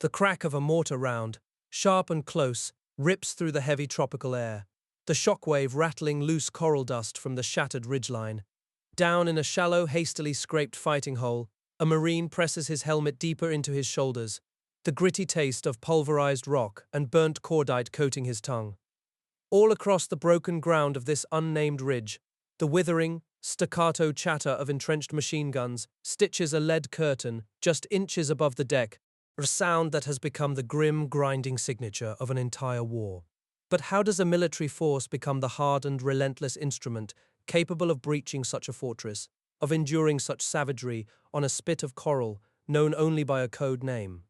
The crack of a mortar round, sharp and close, rips through the heavy tropical air, the shockwave rattling loose coral dust from the shattered ridgeline. Down in a shallow, hastily scraped fighting hole, a Marine presses his helmet deeper into his shoulders, the gritty taste of pulverized rock and burnt cordite coating his tongue. All across the broken ground of this unnamed ridge, the withering, staccato chatter of entrenched machine guns stitches a lead curtain just inches above the deck, a sound that has become the grim, grinding signature of an entire war. But how does a military force become the hardened, relentless instrument capable of breaching such a fortress, of enduring such savagery on a spit of coral known only by a code name?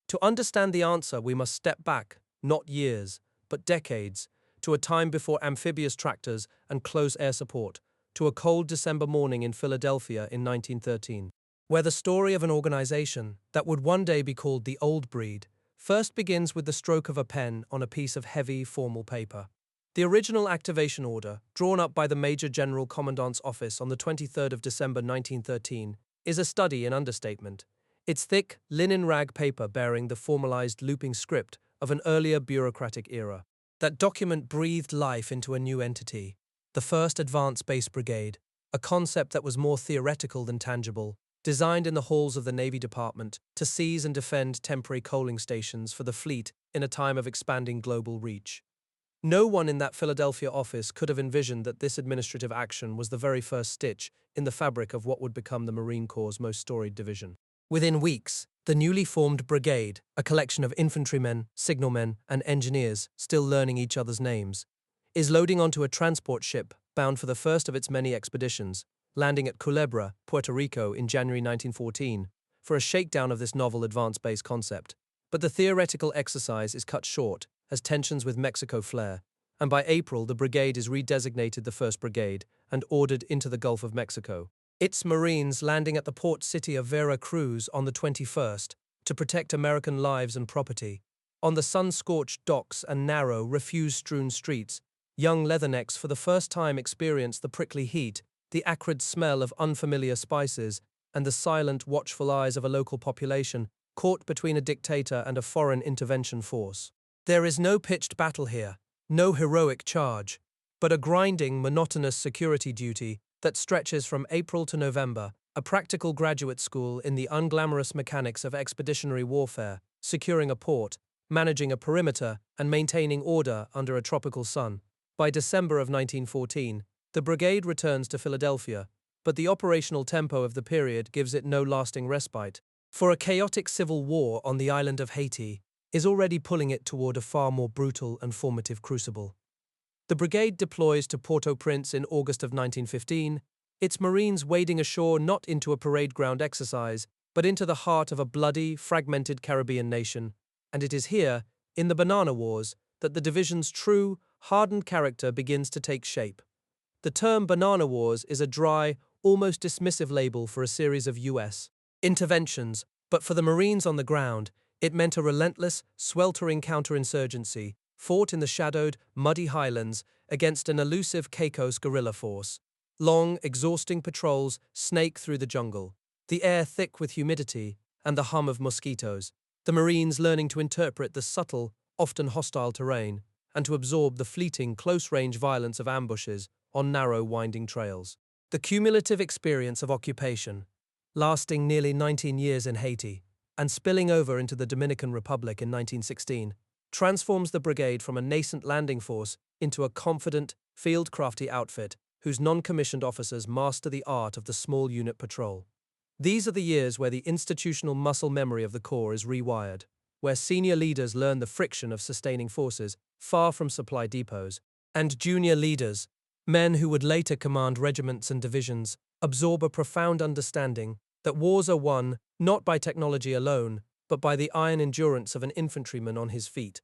To understand the answer, we must step back, not years, but decades, to a time before amphibious tractors and close air support, to a cold December morning in Philadelphia in 1913, where the story of an organization that would one day be called the Old Breed first begins with the stroke of a pen on a piece of heavy, formal paper. The original activation order, drawn up by the Major General Commandant's office on the 23rd of December 1913, is a study in understatement. Its thick, linen rag paper bearing the formalized looping script of an earlier bureaucratic era. That document breathed life into a new entity, the 1st Advanced Base Brigade, a concept that was more theoretical than tangible, designed in the halls of the Navy Department to seize and defend temporary coaling stations for the fleet in a time of expanding global reach. No one in that Philadelphia office could have envisioned that this administrative action was the very first stitch in the fabric of what would become the Marine Corps' most storied division. Within weeks, the newly formed brigade, a collection of infantrymen, signalmen, and engineers still learning each other's names, is loading onto a transport ship bound for the first of its many expeditions, landing at Culebra, Puerto Rico in January 1914, for a shakedown of this novel advanced base concept. But the theoretical exercise is cut short as tensions with Mexico flare, and by April the brigade is redesignated the 1st Brigade and ordered into the Gulf of Mexico. Its Marines landing at the port city of Veracruz on the 21st to protect American lives and property. On the sun-scorched docks and narrow, refuse-strewn streets, young leathernecks for the first time experience the prickly heat, the acrid smell of unfamiliar spices, and the silent, watchful eyes of a local population caught between a dictator and a foreign intervention force. There is no pitched battle here, no heroic charge, but a grinding, monotonous security duty that stretches from April to November, a practical graduate school in the unglamorous mechanics of expeditionary warfare, securing a port, managing a perimeter, and maintaining order under a tropical sun. By December of 1914, the brigade returns to Philadelphia, but the operational tempo of the period gives it no lasting respite, for a chaotic civil war on the island of Haiti is already pulling it toward a far more brutal and formative crucible. The brigade deploys to Port-au-Prince in August of 1915, its Marines wading ashore not into a parade ground exercise, but into the heart of a bloody, fragmented Caribbean nation, and it is here, in the Banana Wars, that the division's true, hardened character begins to take shape. The term Banana Wars is a dry, almost dismissive label for a series of U.S. interventions, but for the Marines on the ground, it meant a relentless, sweltering counterinsurgency fought in the shadowed, muddy highlands against an elusive Caicos guerrilla force. Long, exhausting patrols snake through the jungle, the air thick with humidity and the hum of mosquitoes, the Marines learning to interpret the subtle, often hostile terrain, and to absorb the fleeting, close-range violence of ambushes on narrow, winding trails. The cumulative experience of occupation, lasting nearly 19 years in Haiti and spilling over into the Dominican Republic in 1916, transforms the brigade from a nascent landing force into a confident, field-crafty outfit whose non-commissioned officers master the art of the small unit patrol. These are the years where the institutional muscle memory of the Corps is rewired, where senior leaders learn the friction of sustaining forces far from supply depots, and junior leaders, men who would later command regiments and divisions, absorb a profound understanding that wars are won not by technology alone, but by the iron endurance of an infantryman on his feet.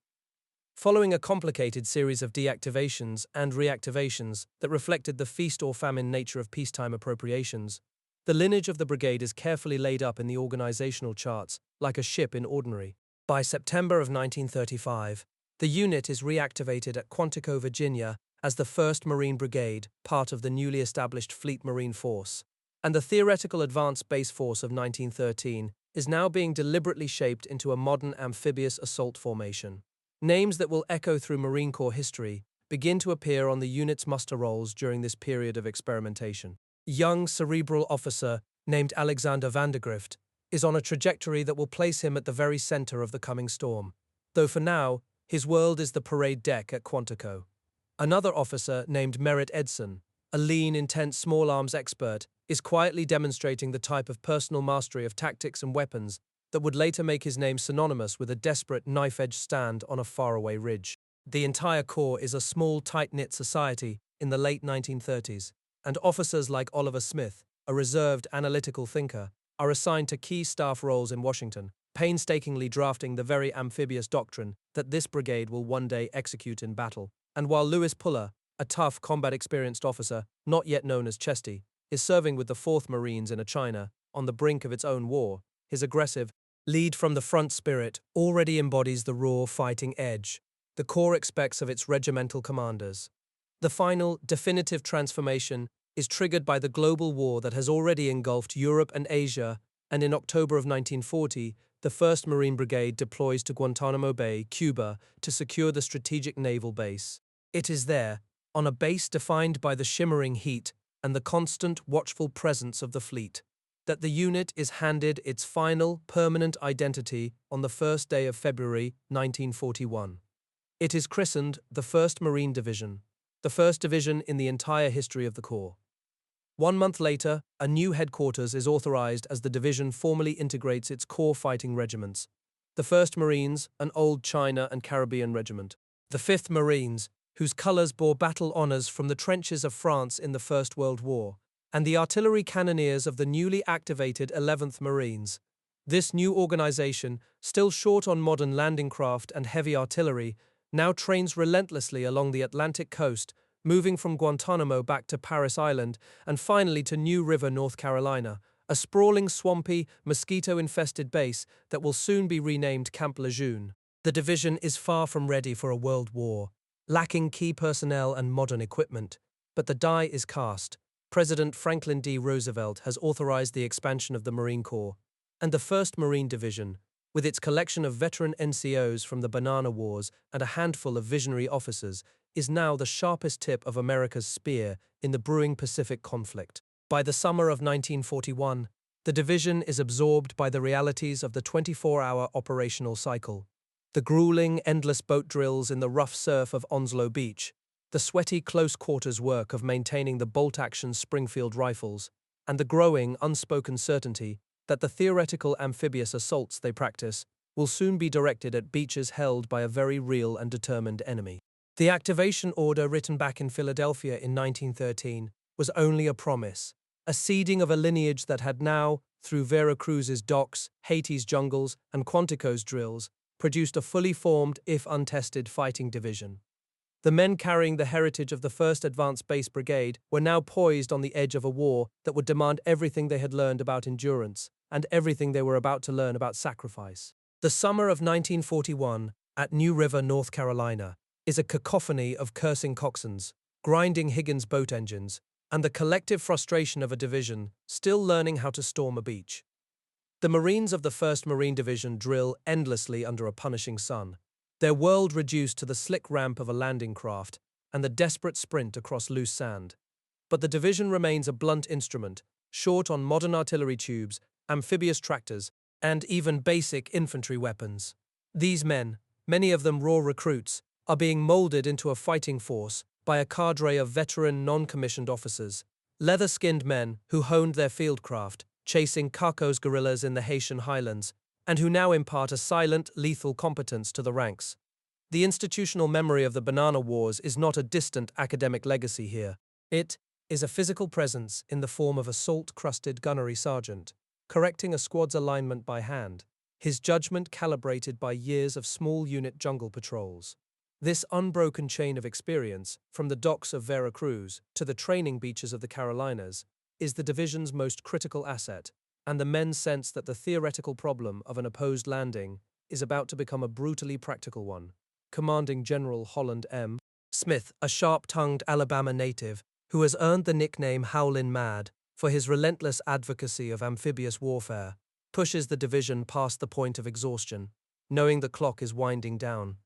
Following a complicated series of deactivations and reactivations that reflected the feast or famine nature of peacetime appropriations, the lineage of the brigade is carefully laid up in the organizational charts like a ship in ordinary. By September of 1935, the unit is reactivated at Quantico, Virginia, as the 1st Marine Brigade, part of the newly established Fleet Marine Force, and the theoretical advanced base force of 1913 is now being deliberately shaped into a modern amphibious assault formation. Names that will echo through Marine Corps history begin to appear on the unit's muster rolls during this period of experimentation. Young cerebral officer named Alexander Vandergrift is on a trajectory that will place him at the very center of the coming storm, though for now, his world is the parade deck at Quantico. Another officer named Merritt Edson, a lean, intense small arms expert, is quietly demonstrating the type of personal mastery of tactics and weapons that would later make his name synonymous with a desperate knife-edge stand on a faraway ridge. The entire Corps is a small, tight-knit society in the late 1930s, and officers like Oliver Smith, a reserved, analytical thinker, are assigned to key staff roles in Washington, painstakingly drafting the very amphibious doctrine that this brigade will one day execute in battle. And while Lewis Puller, a tough, combat-experienced officer, not yet known as Chesty, is serving with the 4th Marines in a China, on the brink of its own war, his aggressive, lead-from-the-front spirit already embodies the raw fighting edge the Corps expects of its regimental commanders. The final, definitive transformation is triggered by the global war that has already engulfed Europe and Asia, and in October of 1940, the 1st Marine Brigade deploys to Guantanamo Bay, Cuba, to secure the strategic naval base. It is there, on a base defined by the shimmering heat and the constant, watchful presence of the fleet, that the unit is handed its final, permanent identity on the first day of February 1941. It is christened the 1st Marine Division, the first division in the entire history of the Corps. 1 month later, a new headquarters is authorized as the division formally integrates its core fighting regiments. The 1st Marines, an old China and Caribbean regiment. The 5th Marines, whose colors bore battle honors from the trenches of France in the First World War, and the artillery cannoneers of the newly activated 11th Marines. This new organization, still short on modern landing craft and heavy artillery, now trains relentlessly along the Atlantic coast, moving from Guantanamo back to Paris Island and finally to New River, North Carolina, a sprawling, swampy, mosquito-infested base that will soon be renamed Camp Lejeune. The division is far from ready for a world war, lacking key personnel and modern equipment, but the die is cast. President Franklin D. Roosevelt has authorized the expansion of the Marine Corps, and the 1st Marine Division, with its collection of veteran NCOs from the Banana Wars and a handful of visionary officers, is now the sharpest tip of America's spear in the brewing Pacific conflict. By the summer of 1941, the division is absorbed by the realities of the 24-hour operational cycle. The grueling, endless boat drills in the rough surf of Onslow Beach, the sweaty close-quarters work of maintaining the bolt-action Springfield rifles, and the growing, unspoken certainty that the theoretical amphibious assaults they practice will soon be directed at beaches held by a very real and determined enemy. The activation order written back in Philadelphia in 1913 was only a promise, a seeding of a lineage that had now, through Veracruz's docks, Haiti's jungles, and Quantico's drills, produced a fully formed, if untested, fighting division. The men carrying the heritage of the 1st Advanced Base Brigade were now poised on the edge of a war that would demand everything they had learned about endurance and everything they were about to learn about sacrifice. The summer of 1941, at New River, North Carolina, is a cacophony of cursing coxswains, grinding Higgins boat engines, and the collective frustration of a division still learning how to storm a beach. The Marines of the 1st Marine Division drill endlessly under a punishing sun, their world reduced to the slick ramp of a landing craft and the desperate sprint across loose sand. But the division remains a blunt instrument, short on modern artillery tubes, amphibious tractors, and even basic infantry weapons. These men, many of them raw recruits, are being molded into a fighting force by a cadre of veteran non-commissioned officers, leather-skinned men who honed their fieldcraft, chasing Caco's guerrillas in the Haitian highlands, and who now impart a silent, lethal competence to the ranks. The institutional memory of the Banana Wars is not a distant academic legacy here. It is a physical presence in the form of a salt-crusted gunnery sergeant, correcting a squad's alignment by hand, his judgment calibrated by years of small unit jungle patrols. This unbroken chain of experience, from the docks of Veracruz to the training beaches of the Carolinas, is the division's most critical asset, and the men sense that the theoretical problem of an opposed landing is about to become a brutally practical one. Commanding General Holland M. Smith, a sharp-tongued Alabama native who has earned the nickname Howlin' Mad for his relentless advocacy of amphibious warfare, pushes the division past the point of exhaustion, knowing the clock is winding down.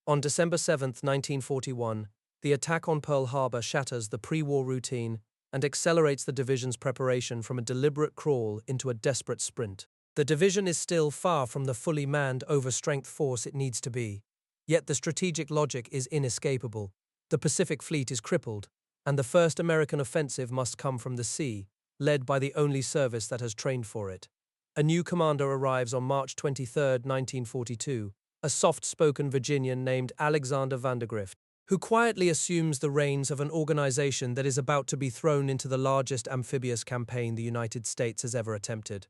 On December 7, 1941, the attack on Pearl Harbor shatters the pre-war routine and accelerates the division's preparation from a deliberate crawl into a desperate sprint. The division is still far from the fully manned overstrength force it needs to be, yet the strategic logic is inescapable. The Pacific Fleet is crippled, and the first American offensive must come from the sea, led by the only service that has trained for it. A new commander arrives on March 23, 1942, a soft-spoken Virginian named Alexander Vandergrift, who quietly assumes the reins of an organization that is about to be thrown into the largest amphibious campaign the United States has ever attempted.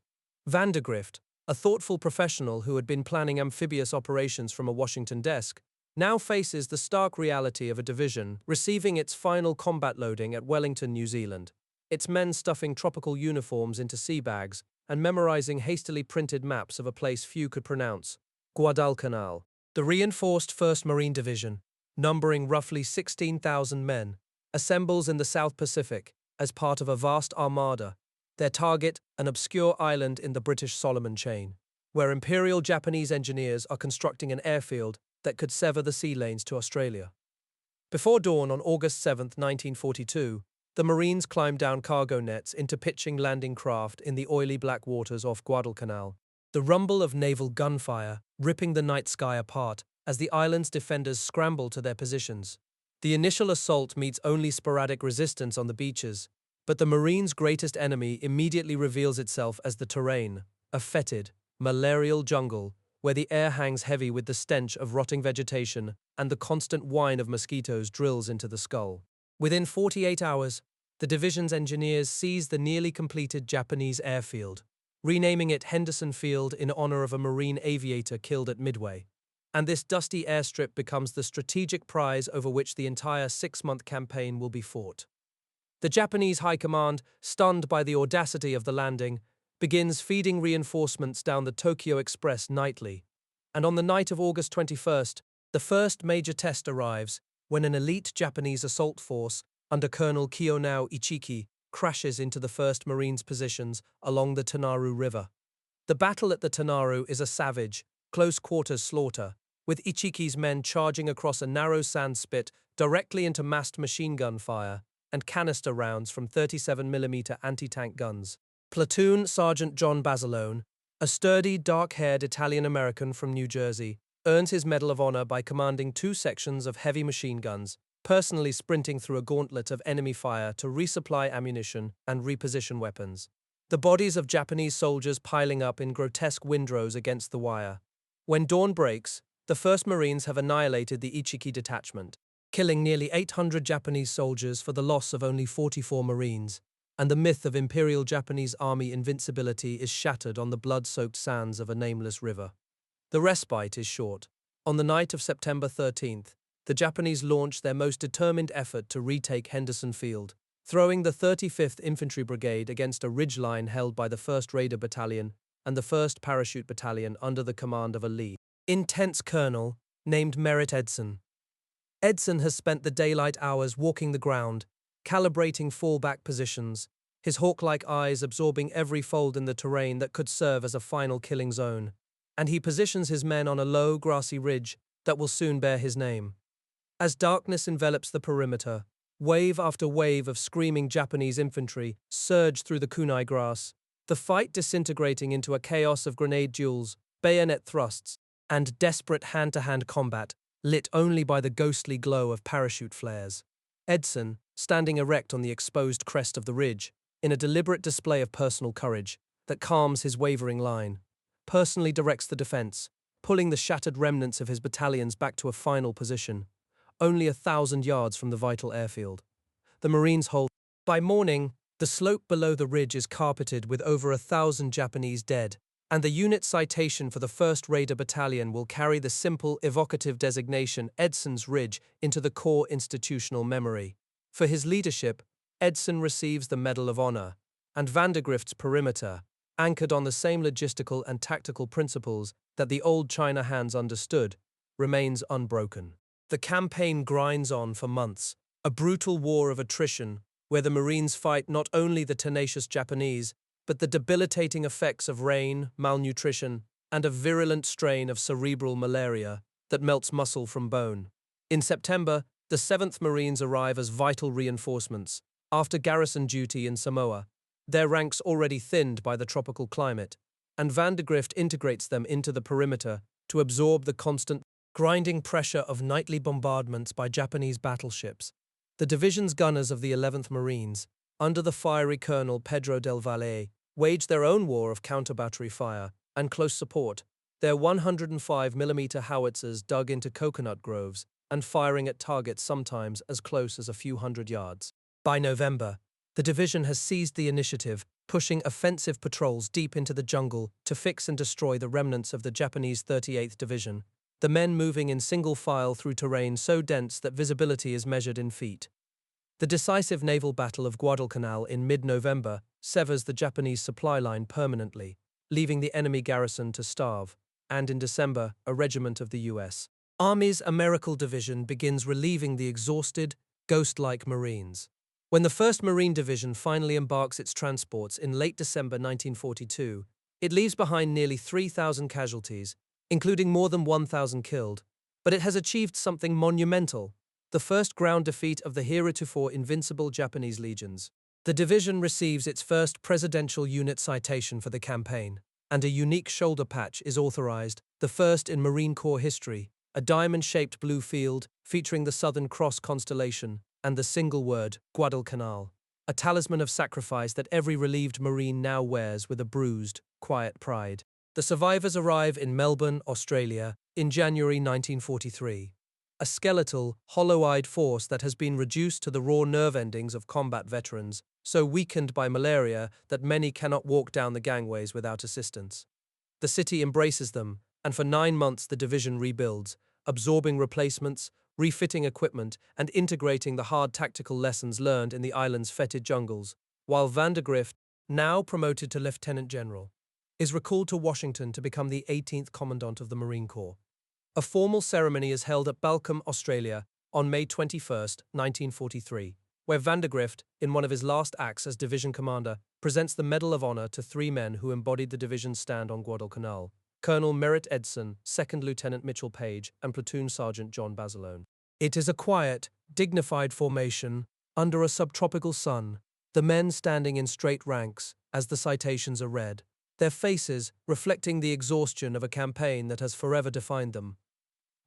Vandergrift, a thoughtful professional who had been planning amphibious operations from a Washington desk, now faces the stark reality of a division receiving its final combat loading at Wellington, New Zealand, its men stuffing tropical uniforms into sea bags and memorizing hastily printed maps of a place few could pronounce, Guadalcanal. The reinforced 1st Marine Division, numbering roughly 16,000 men, assembles in the South Pacific as part of a vast armada, their target an obscure island in the British Solomon Chain, where Imperial Japanese engineers are constructing an airfield that could sever the sea lanes to Australia. Before dawn on August 7, 1942, the Marines climbed down cargo nets into pitching landing craft in the oily black waters off Guadalcanal, the rumble of naval gunfire ripping the night sky apart as the island's defenders scramble to their positions. The initial assault meets only sporadic resistance on the beaches, but the Marines' greatest enemy immediately reveals itself as the terrain, a fetid, malarial jungle where the air hangs heavy with the stench of rotting vegetation and the constant whine of mosquitoes drills into the skull. Within 48 hours, the division's engineers seized the nearly completed Japanese airfield, renaming it Henderson Field in honor of a Marine aviator killed at Midway. And this dusty airstrip becomes the strategic prize over which the entire 6-month campaign will be fought. The Japanese High Command, stunned by the audacity of the landing, begins feeding reinforcements down the Tokyo Express nightly, and on the night of August 21st, the first major test arrives when an elite Japanese assault force under Colonel Kiyonao Ichiki crashes into the 1st Marines' positions along the Tanaru River. The battle at the Tanaru is a savage, close-quarters slaughter, with Ichiki's men charging across a narrow sand spit directly into massed machine gun fire and canister rounds from 37mm anti-tank guns. Platoon Sergeant John Basilone, a sturdy, dark-haired Italian-American from New Jersey, earns his Medal of Honor by commanding 2 sections of heavy machine guns, personally sprinting through a gauntlet of enemy fire to resupply ammunition and reposition weapons. The bodies of Japanese soldiers piling up in grotesque windrows against the wire. When dawn breaks, the 1st Marines have annihilated the Ichiki detachment, killing nearly 800 Japanese soldiers for the loss of only 44 Marines, and the myth of Imperial Japanese Army invincibility is shattered on the blood-soaked sands of a nameless river. The respite is short. On the night of September 13th, the Japanese launch their most determined effort to retake Henderson Field, throwing the 35th Infantry Brigade against a ridgeline held by the 1st Raider Battalion and the 1st Parachute Battalion under the command of a lead, intense colonel named Merritt Edson. Edson has spent the daylight hours walking the ground, calibrating fallback positions, his hawk-like eyes absorbing every fold in the terrain that could serve as a final killing zone, and he positions his men on a low, grassy ridge that will soon bear his name. As darkness envelops the perimeter, wave after wave of screaming Japanese infantry surge through the kunai grass, the fight disintegrating into a chaos of grenade duels, bayonet thrusts, and desperate hand-to-hand combat lit only by the ghostly glow of parachute flares. Edson, standing erect on the exposed crest of the ridge, in a deliberate display of personal courage that calms his wavering line, personally directs the defense, pulling the shattered remnants of his battalions back to a final position, only 1,000 yards from the vital airfield. The Marines hold. By morning, the slope below the ridge is carpeted with over 1,000 Japanese dead, and the unit citation for the 1st Raider Battalion will carry the simple, evocative designation Edson's Ridge into the Corps institutional memory. For his leadership, Edson receives the Medal of Honor, and Vandergrift's perimeter, anchored on the same logistical and tactical principles that the old China hands understood, remains unbroken. The campaign grinds on for months, a brutal war of attrition where the Marines fight not only the tenacious Japanese, but the debilitating effects of rain, malnutrition, and a virulent strain of cerebral malaria that melts muscle from bone. In September, the 7th Marines arrive as vital reinforcements after garrison duty in Samoa, their ranks already thinned by the tropical climate, and Van der Grift integrates them into the perimeter to absorb the constant, grinding pressure of nightly bombardments by Japanese battleships. The division's gunners of the 11th Marines, under the fiery Colonel Pedro del Valle, waged their own war of counter-battery fire and close support, their 105mm howitzers dug into coconut groves and firing at targets sometimes as close as a few hundred yards. By November, the division has seized the initiative, pushing offensive patrols deep into the jungle to fix and destroy the remnants of the Japanese 38th Division, the men moving in single file through terrain so dense that visibility is measured in feet. The decisive naval battle of Guadalcanal in mid-November severs the Japanese supply line permanently, leaving the enemy garrison to starve, and in December, a regiment of the U.S. Army's American Division begins relieving the exhausted, ghost-like Marines. When the 1st Marine Division finally embarks its transports in late December 1942, it leaves behind nearly 3,000 casualties, including more than 1,000 killed, but it has achieved something monumental: the first ground defeat of the heretofore invincible Japanese legions. The division receives its first Presidential Unit Citation for the campaign, and a unique shoulder patch is authorized, the first in Marine Corps history, a diamond-shaped blue field featuring the Southern Cross constellation and the single word, Guadalcanal, a talisman of sacrifice that every relieved Marine now wears with a bruised, quiet pride. The survivors arrive in Melbourne, Australia, in January 1943. A skeletal, hollow-eyed force that has been reduced to the raw nerve endings of combat veterans, so weakened by malaria that many cannot walk down the gangways without assistance. The city embraces them, and for 9 months the division rebuilds, absorbing replacements, refitting equipment, and integrating the hard tactical lessons learned in the island's fetid jungles, while Van der Grift, now promoted to Lieutenant General, is recalled to Washington to become the 18th Commandant of the Marine Corps. A formal ceremony is held at Balcombe, Australia, on May 21, 1943, where Van der Grift, in one of his last acts as division commander, presents the Medal of Honor to 3 men who embodied the division's stand on Guadalcanal: Colonel Merritt Edson, 2nd Lieutenant Mitchell Page, and Platoon Sergeant John Basilone. It is a quiet, dignified formation, under a subtropical sun, the men standing in straight ranks as the citations are read, their faces reflecting the exhaustion of a campaign that has forever defined them.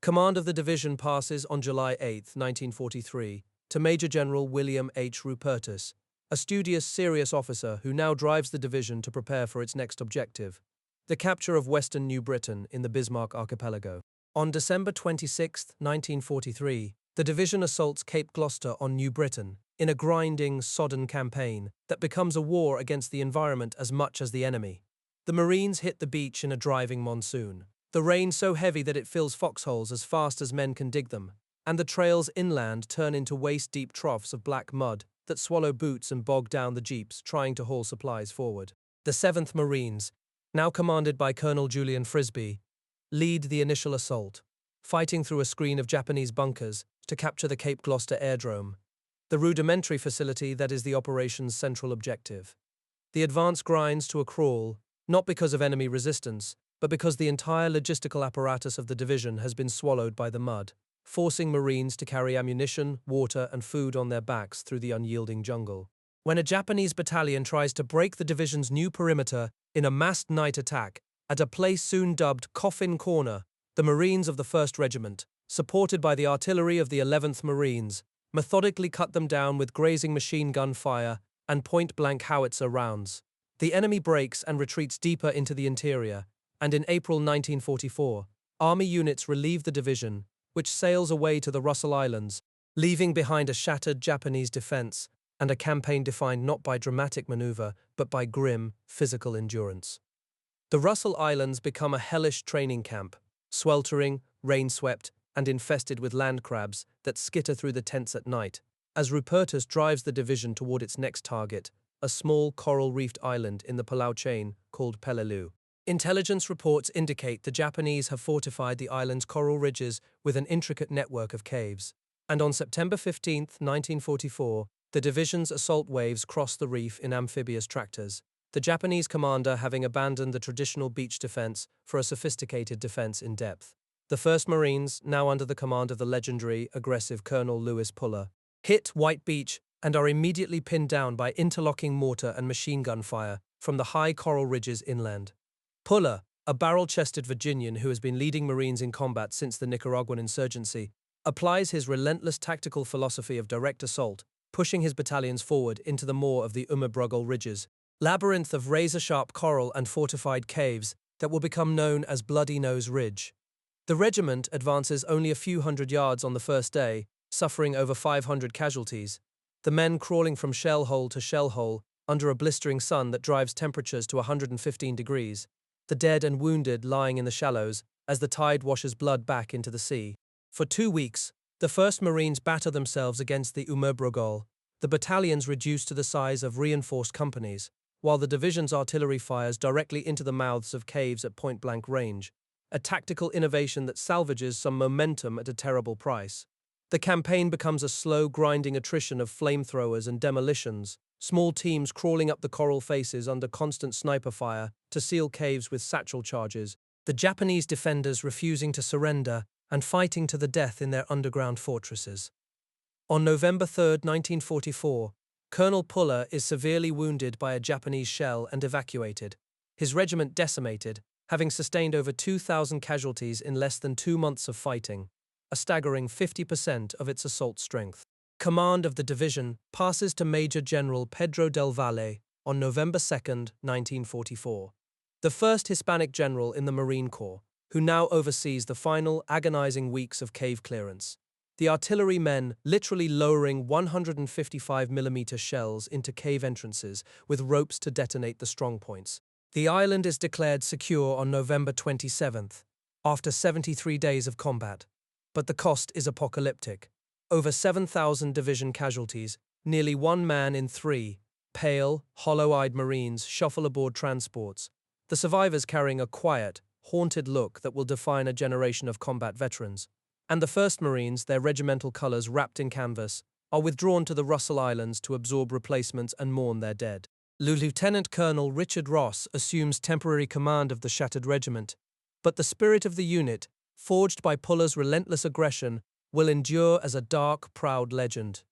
Command of the division passes on July 8, 1943, to Major General William H. Rupertus, a studious, serious officer who now drives the division to prepare for its next objective: the capture of Western New Britain in the Bismarck Archipelago. On December 26, 1943, the division assaults Cape Gloucester on New Britain in a grinding, sodden campaign that becomes a war against the environment as much as the enemy. The Marines hit the beach in a driving monsoon, the rain so heavy that it fills foxholes as fast as men can dig them, and the trails inland turn into waist-deep troughs of black mud that swallow boots and bog down the jeeps trying to haul supplies forward. The 7th Marines, now commanded by Colonel Julian Frisbee, lead the initial assault, fighting through a screen of Japanese bunkers to capture the Cape Gloucester Airdrome, the rudimentary facility that is the operation's central objective. The advance grinds to a crawl, not because of enemy resistance, but because the entire logistical apparatus of the division has been swallowed by the mud, forcing Marines to carry ammunition, water, and food on their backs through the unyielding jungle. When a Japanese battalion tries to break the division's new perimeter in a massed night attack at a place soon dubbed Coffin Corner, the Marines of the 1st Regiment, supported by the artillery of the 11th Marines, methodically cut them down with grazing machine gun fire and point-blank howitzer rounds. The enemy breaks and retreats deeper into the interior, and in April 1944, Army units relieve the division, which sails away to the Russell Islands, leaving behind a shattered Japanese defense and a campaign defined not by dramatic maneuver, but by grim, physical endurance. The Russell Islands become a hellish training camp, sweltering, rain-swept, and infested with land crabs that skitter through the tents at night, as Rupertus drives the division toward its next target, a small coral-reefed island in the Palau chain called Peleliu. Intelligence reports indicate the Japanese have fortified the island's coral ridges with an intricate network of caves, and on September 15, 1944, the division's assault waves cross the reef in amphibious tractors. The the Japanese commander having abandoned the traditional beach defense for a sophisticated defense in depth. The 1st Marines, now under the command of the legendary, aggressive Colonel Lewis Puller, hit White Beach and are immediately pinned down by interlocking mortar and machine gun fire from the high coral ridges inland. Puller, a barrel-chested Virginian who has been leading Marines in combat since the Nicaraguan insurgency, applies his relentless tactical philosophy of direct assault, pushing his battalions forward into the maw of the Umabrugal ridges, labyrinth of razor-sharp coral and fortified caves that will become known as Bloody Nose Ridge. The regiment advances only a few hundred yards on the first day, suffering over 500 casualties, the men crawling from shell hole to shell hole under a blistering sun that drives temperatures to 115 degrees, the dead and wounded lying in the shallows as the tide washes blood back into the sea. For 2 weeks, the 1st Marines batter themselves against the Umabrugal, the battalions reduced to the size of reinforced companies, while the division's artillery fires directly into the mouths of caves at point-blank range, a tactical innovation that salvages some momentum at a terrible price. The campaign becomes a slow, grinding attrition of flamethrowers and demolitions, small teams crawling up the coral faces under constant sniper fire to seal caves with satchel charges, the Japanese defenders refusing to surrender and fighting to the death in their underground fortresses. On November 3, 1944, Colonel Puller is severely wounded by a Japanese shell and evacuated, his regiment decimated, having sustained over 2,000 casualties in less than 2 months of fighting, a staggering 50% of its assault strength. Command of the division passes to Major General Pedro del Valle on November 2, 1944, the first Hispanic general in the Marine Corps, who now oversees the final agonizing weeks of cave clearance. The artillery men literally lowering 155mm shells into cave entrances with ropes to detonate the strongpoints. The island is declared secure on November 27th, after 73 days of combat. But the cost is apocalyptic. Over 7,000 division casualties, nearly 1 man in 3, pale, hollow-eyed Marines shuffle aboard transports, the survivors carrying a quiet, haunted look that will define a generation of combat veterans. And the 1st Marines, their regimental colors wrapped in canvas, are withdrawn to the Russell Islands to absorb replacements and mourn their dead. Lieutenant Colonel Richard Ross assumes temporary command of the shattered regiment, but the spirit of the unit, forged by Puller's relentless aggression, will endure as a dark, proud legend.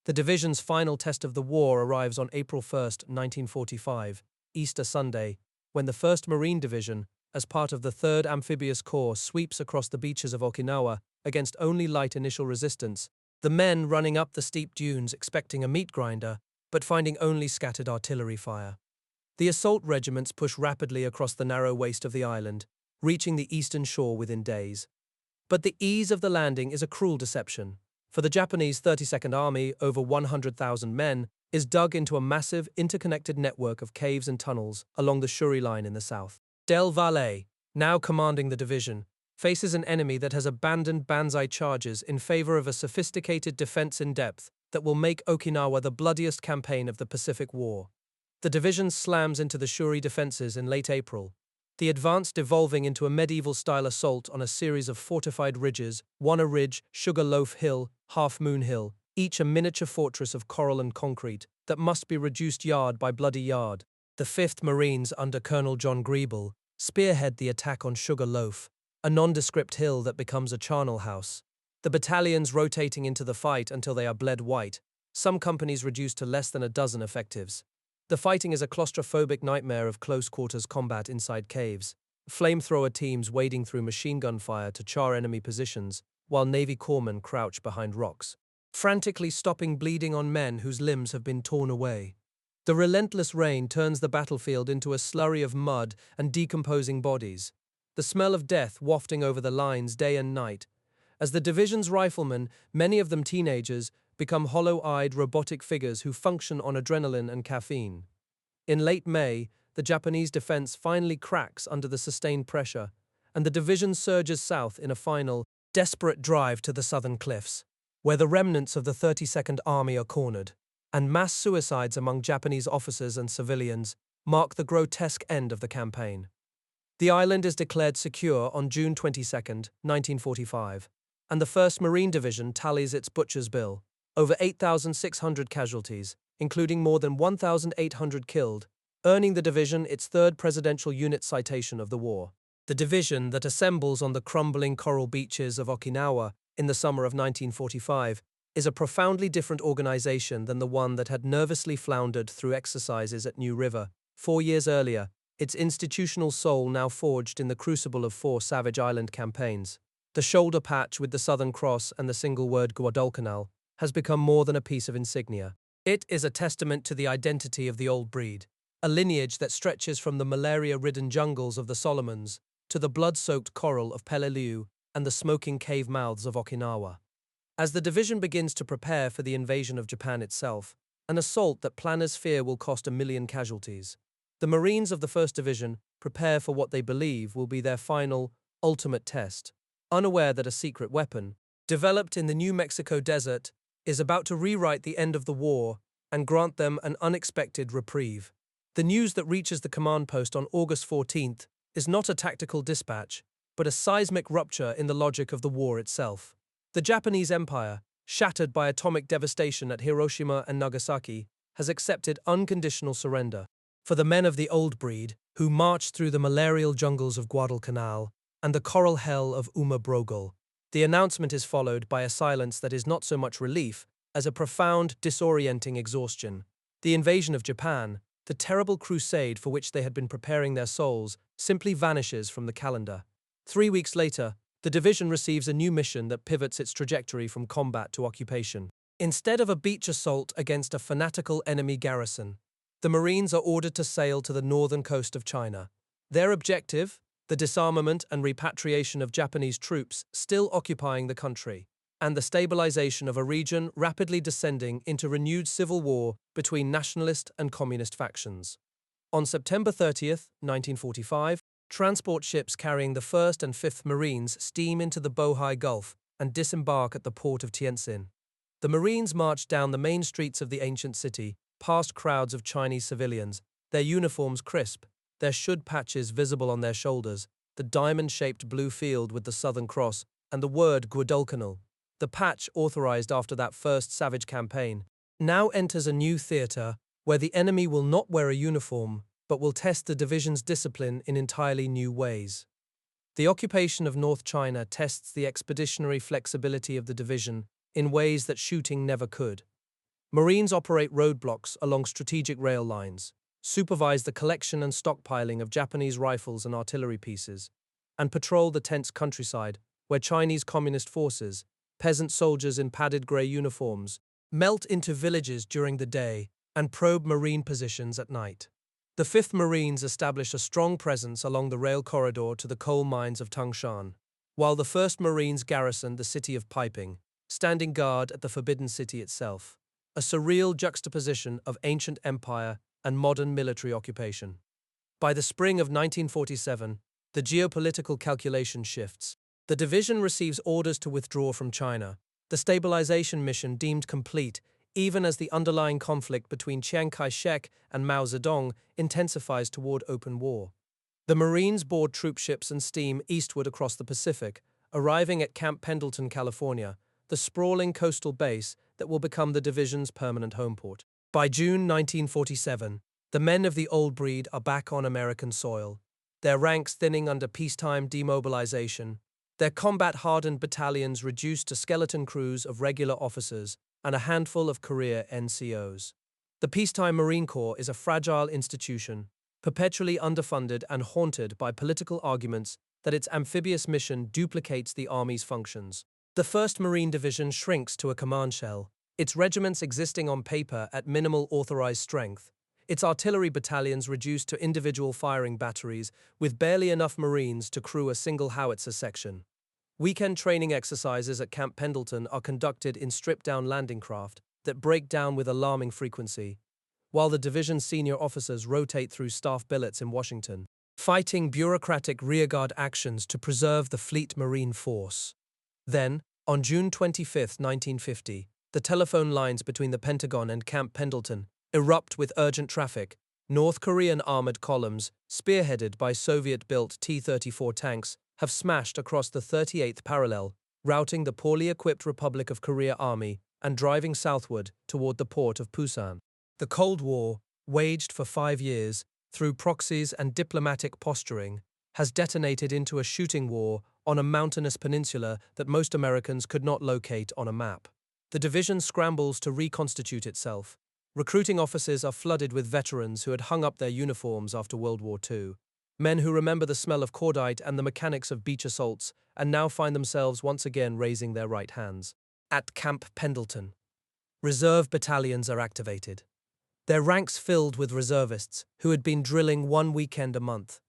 The division's final test of the war arrives on April 1, 1945, Easter Sunday, when the 1st Marine Division, as part of the 3rd Amphibious Corps, sweeps across the beaches of Okinawa against only light initial resistance, the men running up the steep dunes expecting a meat grinder, but finding only scattered artillery fire. The assault regiments push rapidly across the narrow waist of the island, reaching the eastern shore within days. But the ease of the landing is a cruel deception. For the Japanese 32nd Army, over 100,000 men, is dug into a massive, interconnected network of caves and tunnels along the Shuri Line in the south. Del Valle, now commanding the division, faces an enemy that has abandoned banzai charges in favor of a sophisticated defense in depth that will make Okinawa the bloodiest campaign of the Pacific War. The division slams into the Shuri defenses in late April, the advance devolving into a medieval-style assault on a series of fortified ridges, Wanna Ridge, Sugar Loaf Hill, Half Moon Hill, each a miniature fortress of coral and concrete that must be reduced yard by bloody yard. The 5th Marines under Colonel John Griebel spearhead the attack on Sugar Loaf, a nondescript hill that becomes a charnel house. The battalions rotating into the fight until they are bled white, some companies reduced to less than a dozen effectives. The fighting is a claustrophobic nightmare of close-quarters combat inside caves, flamethrower teams wading through machine gun fire to char enemy positions, while Navy corpsmen crouch behind rocks, frantically stopping bleeding on men whose limbs have been torn away. The relentless rain turns the battlefield into a slurry of mud and decomposing bodies, the smell of death wafting over the lines day and night, as the division's riflemen, many of them teenagers, become hollow-eyed robotic figures who function on adrenaline and caffeine. In late May, the Japanese defense finally cracks under the sustained pressure, and the division surges south in a final, desperate drive to the southern cliffs, where the remnants of the 32nd Army are cornered, and mass suicides among Japanese officers and civilians mark the grotesque end of the campaign. The island is declared secure on June 22, 1945, and the 1st Marine Division tallies its butcher's bill. Over 8,600 casualties, including more than 1,800 killed, earning the division its third presidential unit citation of the war. The division that assembles on the crumbling coral beaches of Okinawa in the summer of 1945 is a profoundly different organization than the one that had nervously floundered through exercises at New River 4 years earlier, its institutional soul now forged in the crucible of 4 Savage Island campaigns. The shoulder patch with the Southern Cross and the single word Guadalcanal has become more than a piece of insignia. It is a testament to the identity of the old breed, a lineage that stretches from the malaria-ridden jungles of the Solomons to the blood-soaked coral of Peleliu and the smoking cave mouths of Okinawa. As the division begins to prepare for the invasion of Japan itself, an assault that planners fear will cost 1 million casualties, the Marines of the 1st Division prepare for what they believe will be their final, ultimate test, unaware that a secret weapon, developed in the New Mexico desert, is about to rewrite the end of the war and grant them an unexpected reprieve. The news that reaches the command post on August 14th is not a tactical dispatch, but a seismic rupture in the logic of the war itself. The Japanese Empire, shattered by atomic devastation at Hiroshima and Nagasaki, has accepted unconditional surrender. For the men of the old breed, who marched through the malarial jungles of Guadalcanal and the coral hell of Uma Brogol, the announcement is followed by a silence that is not so much relief as a profound, disorienting exhaustion. The invasion of Japan, the terrible crusade for which they had been preparing their souls, simply vanishes from the calendar. 3 weeks later, the division receives a new mission that pivots its trajectory from combat to occupation. Instead of a beach assault against a fanatical enemy garrison, the Marines are ordered to sail to the northern coast of China. Their objective? The disarmament and repatriation of Japanese troops still occupying the country, and the stabilization of a region rapidly descending into renewed civil war between nationalist and communist factions. On September 30th, 1945, transport ships carrying the 1st and 5th Marines steam into the Bohai Gulf and disembark at the port of Tientsin. The Marines march down the main streets of the ancient city, past crowds of Chinese civilians, their uniforms crisp, their should patches visible on their shoulders, the diamond-shaped blue field with the Southern Cross, and the word Guadalcanal, the patch authorized after that first savage campaign, now enters a new theater where the enemy will not wear a uniform, but will test the division's discipline in entirely new ways. The occupation of North China tests the expeditionary flexibility of the division in ways that shooting never could. Marines operate roadblocks along strategic rail lines, supervise the collection and stockpiling of Japanese rifles and artillery pieces, and patrol the tense countryside where Chinese communist forces, peasant soldiers in padded grey uniforms, melt into villages during the day and probe Marine positions at night. The 5th Marines establish a strong presence along the rail corridor to the coal mines of Tangshan, while the 1st Marines garrison the city of Piping, standing guard at the Forbidden City itself, a surreal juxtaposition of ancient empire and modern military occupation. By the spring of 1947, the geopolitical calculation shifts. The division receives orders to withdraw from China, the stabilization mission deemed complete even as the underlying conflict between Chiang Kai-shek and Mao Zedong intensifies toward open war. The Marines board troop ships and steam eastward across the Pacific, arriving at Camp Pendleton, California, the sprawling coastal base that will become the division's permanent homeport. By June 1947, the men of the old breed are back on American soil, their ranks thinning under peacetime demobilization, their combat-hardened battalions reduced to skeleton crews of regular officers and a handful of career NCOs. The peacetime Marine Corps is a fragile institution, perpetually underfunded and haunted by political arguments that its amphibious mission duplicates the Army's functions. The 1st Marine Division shrinks to a command shell, its regiments existing on paper at minimal authorized strength, its artillery battalions reduced to individual firing batteries with barely enough Marines to crew a single howitzer section. Weekend training exercises at Camp Pendleton are conducted in stripped-down landing craft that break down with alarming frequency, while the division's senior officers rotate through staff billets in Washington, fighting bureaucratic rearguard actions to preserve the Fleet Marine Force. Then, on June 25, 1950, the telephone lines between the Pentagon and Camp Pendleton erupt with urgent traffic. North Korean armored columns, spearheaded by Soviet-built T-34 tanks, have smashed across the 38th parallel, routing the poorly equipped Republic of Korea Army and driving southward toward the port of Pusan. The Cold War, waged for 5 years, through proxies and diplomatic posturing, has detonated into a shooting war on a mountainous peninsula that most Americans could not locate on a map. The division scrambles to reconstitute itself. Recruiting offices are flooded with veterans who had hung up their uniforms after World War II. Men who remember the smell of cordite and the mechanics of beach assaults and now find themselves once again raising their right hands. At Camp Pendleton, reserve battalions are activated. Their ranks filled with reservists who had been drilling one weekend a month,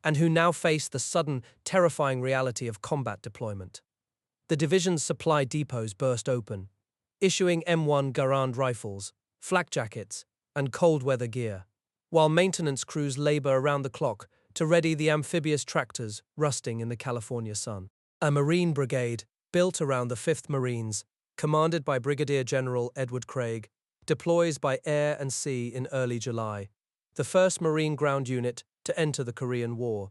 and who now face the sudden, terrifying reality of combat deployment. The division's supply depots burst open, issuing M1 Garand rifles, flak jackets, and cold weather gear, while maintenance crews labor around the clock to ready the amphibious tractors rusting in the California sun. A Marine brigade, built around the 5th Marines, commanded by Brigadier General Edward Craig, deploys by air and sea in early July, the 1st Marine Ground Unit to enter the Korean War.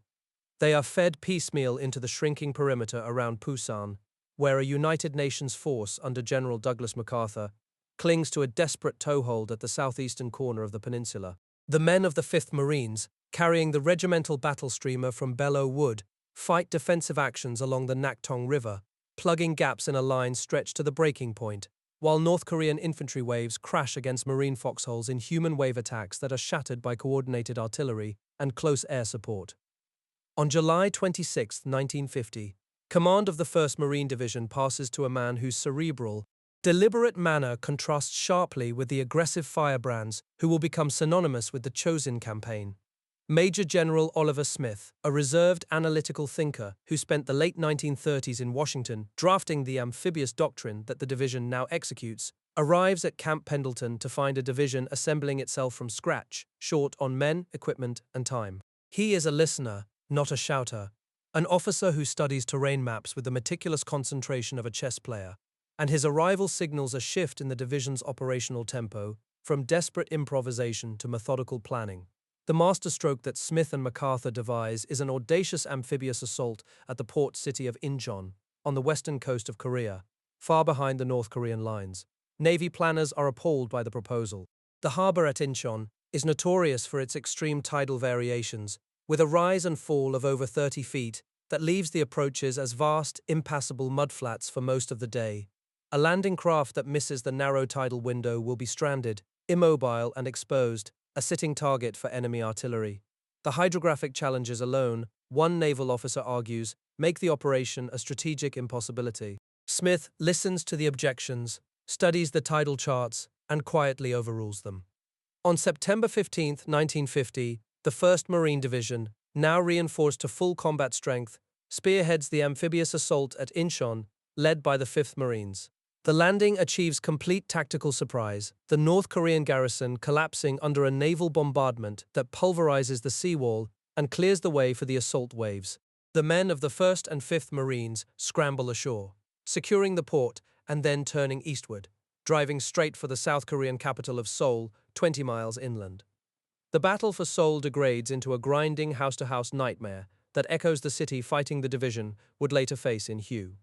They are fed piecemeal into the shrinking perimeter around Pusan, where a United Nations force under General Douglas MacArthur clings to a desperate toehold at the southeastern corner of the peninsula. The men of the 5th Marines, carrying the regimental battle streamer from Belleau Wood, fight defensive actions along the Naktong River, plugging gaps in a line stretched to the breaking point, while North Korean infantry waves crash against Marine foxholes in human wave attacks that are shattered by coordinated artillery and close air support. On July 26, 1950, command of the 1st Marine Division passes to a man whose cerebral, deliberate manner contrasts sharply with the aggressive firebrands who will become synonymous with the Chosin campaign. Major General Oliver Smith, a reserved analytical thinker who spent the late 1930s in Washington drafting the amphibious doctrine that the division now executes, arrives at Camp Pendleton to find a division assembling itself from scratch, short on men, equipment, and time. He is a listener, not a shouter, an officer who studies terrain maps with the meticulous concentration of a chess player, and his arrival signals a shift in the division's operational tempo, from desperate improvisation to methodical planning. The masterstroke that Smith and MacArthur devise is an audacious amphibious assault at the port city of Incheon, on the western coast of Korea, far behind the North Korean lines. Navy planners are appalled by the proposal. The harbor at Incheon is notorious for its extreme tidal variations, with a rise and fall of over 30 feet that leaves the approaches as vast, impassable mudflats for most of the day. A landing craft that misses the narrow tidal window will be stranded, immobile and exposed, a sitting target for enemy artillery. The hydrographic challenges alone, one naval officer argues, make the operation a strategic impossibility. Smith listens to the objections, studies the tidal charts, and quietly overrules them. On September 15, 1950, the 1st Marine Division, now reinforced to full combat strength, spearheads the amphibious assault at Incheon, led by the 5th Marines. The landing achieves complete tactical surprise, the North Korean garrison collapsing under a naval bombardment that pulverizes the seawall and clears the way for the assault waves. The men of the 1st and 5th Marines scramble ashore, securing the port and then turning eastward, driving straight for the South Korean capital of Seoul, 20 miles inland. The battle for Seoul degrades into a grinding house-to-house nightmare that echoes the city fighting the division would later face in Hue.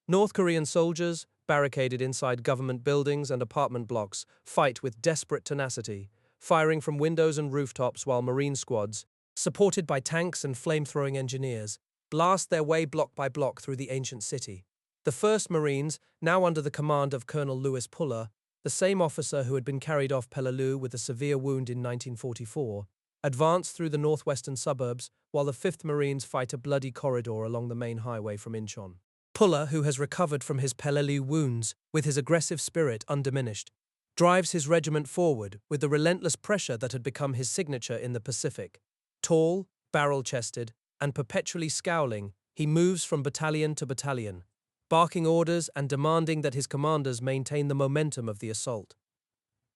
North Korean soldiers, barricaded inside government buildings and apartment blocks, fight with desperate tenacity, firing from windows and rooftops while Marine squads, supported by tanks and flame-throwing engineers, blast their way block by block through the ancient city. The 1st Marines, now under the command of Colonel Louis Puller, the same officer who had been carried off Peleliu with a severe wound in 1944, advance through the northwestern suburbs while the 5th Marines fight a bloody corridor along the main highway from Incheon. Puller, who has recovered from his Peleliu wounds with his aggressive spirit undiminished, drives his regiment forward with the relentless pressure that had become his signature in the Pacific. Tall, barrel-chested, and perpetually scowling, he moves from battalion to battalion, barking orders and demanding that his commanders maintain the momentum of the assault.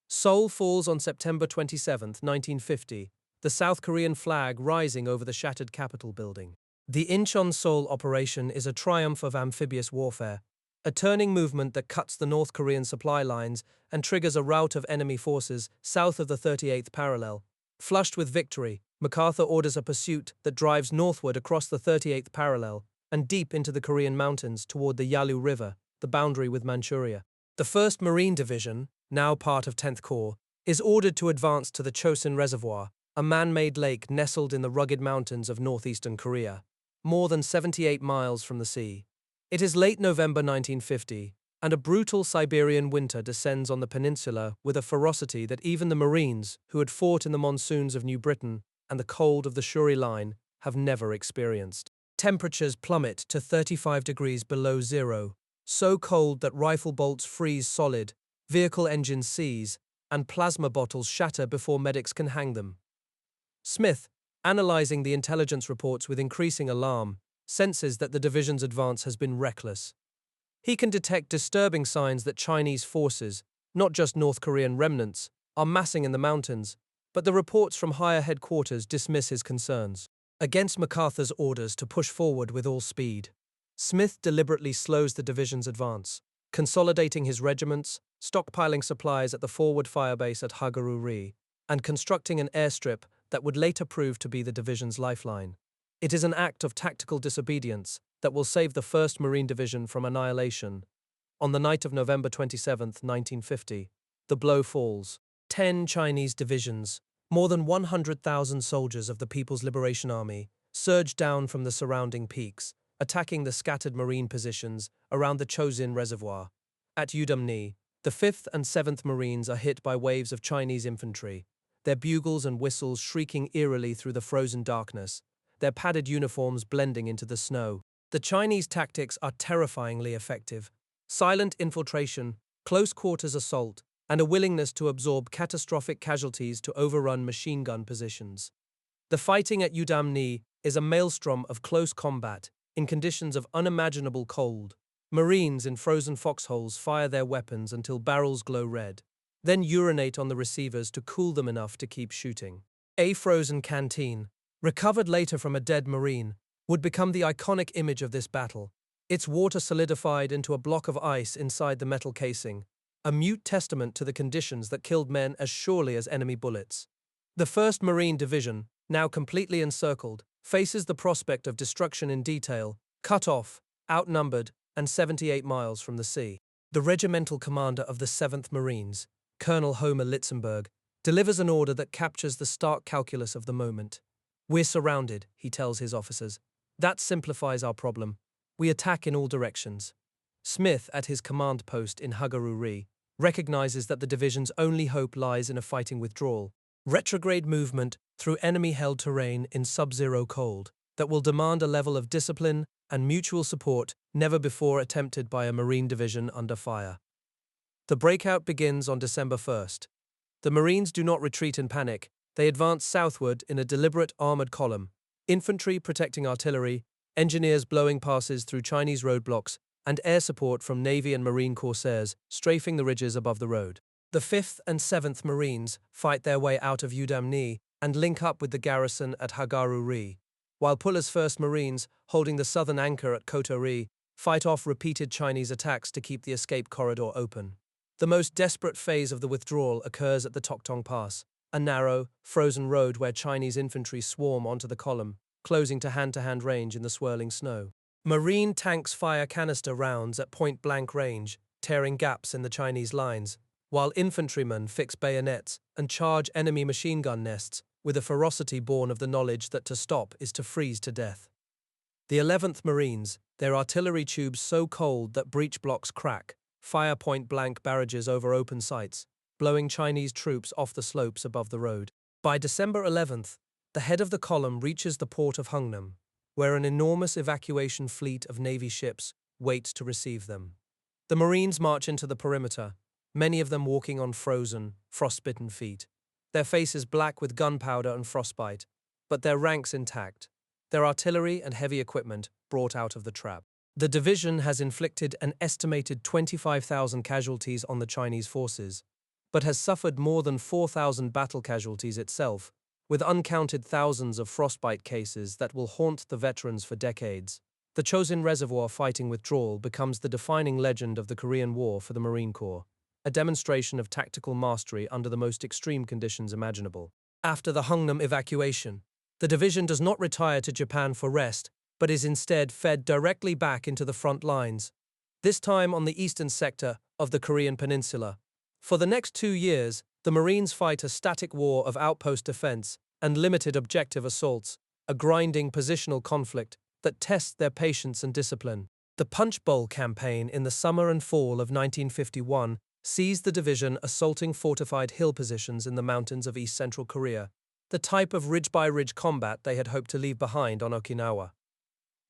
Seoul falls on September 27, 1950, the South Korean flag rising over the shattered Capitol building. The Incheon-Seoul operation is a triumph of amphibious warfare, a turning movement that cuts the North Korean supply lines and triggers a rout of enemy forces south of the 38th parallel. Flushed with victory, MacArthur orders a pursuit that drives northward across the 38th parallel and deep into the Korean mountains toward the Yalu River, the boundary with Manchuria. The 1st Marine Division, now part of 10th Corps, is ordered to advance to the Chosin Reservoir, a man-made lake nestled in the rugged mountains of northeastern Korea, more than 78 miles from the sea. It is late November 1950, and a brutal Siberian winter descends on the peninsula with a ferocity that even the Marines, who had fought in the monsoons of New Britain and the cold of the Shuri Line, have never experienced. Temperatures plummet to 35 degrees below zero, so cold that rifle bolts freeze solid, vehicle engines seize, and plasma bottles shatter before medics can hang them. Smith, analyzing the intelligence reports with increasing alarm, senses that the division's advance has been reckless. He can detect disturbing signs that Chinese forces, not just North Korean remnants, are massing in the mountains, but the reports from higher headquarters dismiss his concerns. Against MacArthur's orders to push forward with all speed, Smith deliberately slows the division's advance, consolidating his regiments, stockpiling supplies at the forward firebase at WWII, and constructing an airstrip that would later prove to be the division's lifeline. It is an act of tactical disobedience that will save the 1st Marine Division from annihilation. On the night of November 27, 1950, the blow falls. 10 Chinese divisions, more than 100,000 soldiers of the People's Liberation Army, surge down from the surrounding peaks, attacking the scattered Marine positions around the Chosin Reservoir. At WWII, the 5th and 7th Marines are hit by waves of Chinese infantry, their bugles and whistles shrieking eerily through the frozen darkness, their padded uniforms blending into the snow. The Chinese tactics are terrifyingly effective. Silent infiltration, close quarters assault, and a willingness to absorb catastrophic casualties to overrun machine gun positions. The fighting at WWII is a maelstrom of close combat in conditions of unimaginable cold. Marines in frozen foxholes fire their weapons until barrels glow red, then urinate on the receivers to cool them enough to keep shooting. A frozen canteen, recovered later from a dead Marine, would become the iconic image of this battle, its water solidified into a block of ice inside the metal casing, a mute testament to the conditions that killed men as surely as enemy bullets. The 1st Marine Division, now completely encircled, faces the prospect of destruction in detail, cut off, outnumbered, and 78 miles from the sea. The regimental commander of the 7th Marines, Colonel Homer Litzenberg, delivers an order that captures the stark calculus of the moment. "We're surrounded," he tells his officers. "That simplifies our problem. We attack in all directions." Smith, at his command post in WWII, recognizes that the division's only hope lies in a fighting withdrawal, retrograde movement through enemy-held terrain in sub-zero cold that will demand a level of discipline and mutual support never before attempted by a Marine division under fire. The breakout begins on December 1st. The Marines do not retreat in panic. They advance southward in a deliberate armored column, infantry protecting artillery, engineers blowing passes through Chinese roadblocks, and air support from Navy and Marine corsairs strafing the ridges above the road. The 5th and 7th Marines fight their way out of WWII and link up with the garrison at WWII, while Puller's 1st Marines, holding the southern anchor at Kotori, fight off repeated Chinese attacks to keep the escape corridor open. The most desperate phase of the withdrawal occurs at the Toktong Pass, a narrow, frozen road where Chinese infantry swarm onto the column, closing to hand-to-hand range in the swirling snow. Marine tanks fire canister rounds at point-blank range, tearing gaps in the Chinese lines, while infantrymen fix bayonets and charge enemy machine gun nests with a ferocity born of the knowledge that to stop is to freeze to death. The 11th Marines, their artillery tubes so cold that breech blocks crack, fire point-blank barrages over open sights, blowing Chinese troops off the slopes above the road. By December 11th, the head of the column reaches the port of Hungnam, where an enormous evacuation fleet of Navy ships waits to receive them. The Marines march into the perimeter, many of them walking on frozen, frostbitten feet, their faces black with gunpowder and frostbite, but their ranks intact, their artillery and heavy equipment brought out of the trap. The division has inflicted an estimated 25,000 casualties on the Chinese forces, but has suffered more than 4,000 battle casualties itself, with uncounted thousands of frostbite cases that will haunt the veterans for decades. The Chosin Reservoir fighting withdrawal becomes the defining legend of the Korean War for the Marine Corps, a demonstration of tactical mastery under the most extreme conditions imaginable. After the Hungnam evacuation, the division does not retire to Japan for rest, but is instead fed directly back into the front lines, this time on the eastern sector of the Korean peninsula. For the next 2 years, The Marines fight a static war of outpost defense and limited objective assaults, a grinding positional conflict that tests their patience and discipline. The Punch Bowl campaign in the summer and fall of 1951 sees the division assaulting fortified hill positions in the mountains of east-central Korea, the type of ridge-by-ridge combat they had hoped to leave behind on Okinawa.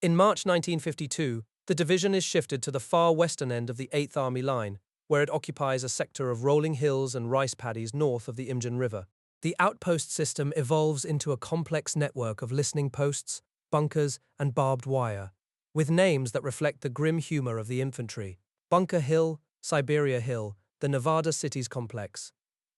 In March 1952, the division is shifted to the far western end of the 8th Army Line, where it occupies a sector of rolling hills and rice paddies north of the Imjin River. The outpost system evolves into a complex network of listening posts, bunkers, and barbed wire, with names that reflect the grim humor of the infantry: Bunker Hill, Siberia Hill, the Nevada Cities Complex.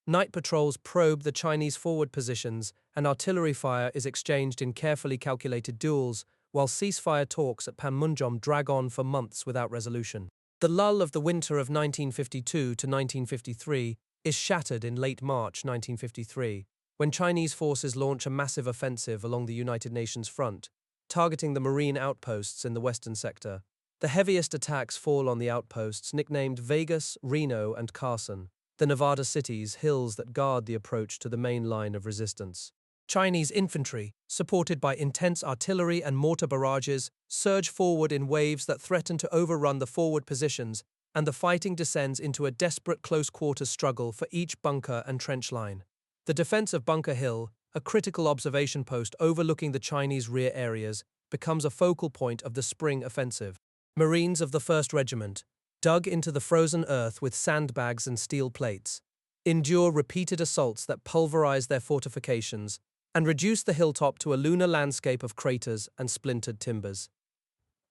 Night patrols probe the Chinese forward positions, and artillery fire is exchanged in carefully calculated duels, while ceasefire talks at Panmunjom drag on for months without resolution. The lull of the winter of 1952 to 1953 is shattered in late March 1953, when Chinese forces launch a massive offensive along the United Nations front, targeting the Marine outposts in the western sector. The heaviest attacks fall on the outposts nicknamed Vegas, Reno, and Carson, the Nevada cities, hills that guard the approach to the main line of resistance. Chinese infantry, supported by intense artillery and mortar barrages, surge forward in waves that threaten to overrun the forward positions, and the fighting descends into a desperate close-quarters struggle for each bunker and trench line. The defense of Bunker Hill, a critical observation post overlooking the Chinese rear areas, becomes a focal point of the spring offensive. Marines of the 1st Regiment, dug into the frozen earth with sandbags and steel plates, endure repeated assaults that pulverize their fortifications and reduce the hilltop to a lunar landscape of craters and splintered timbers.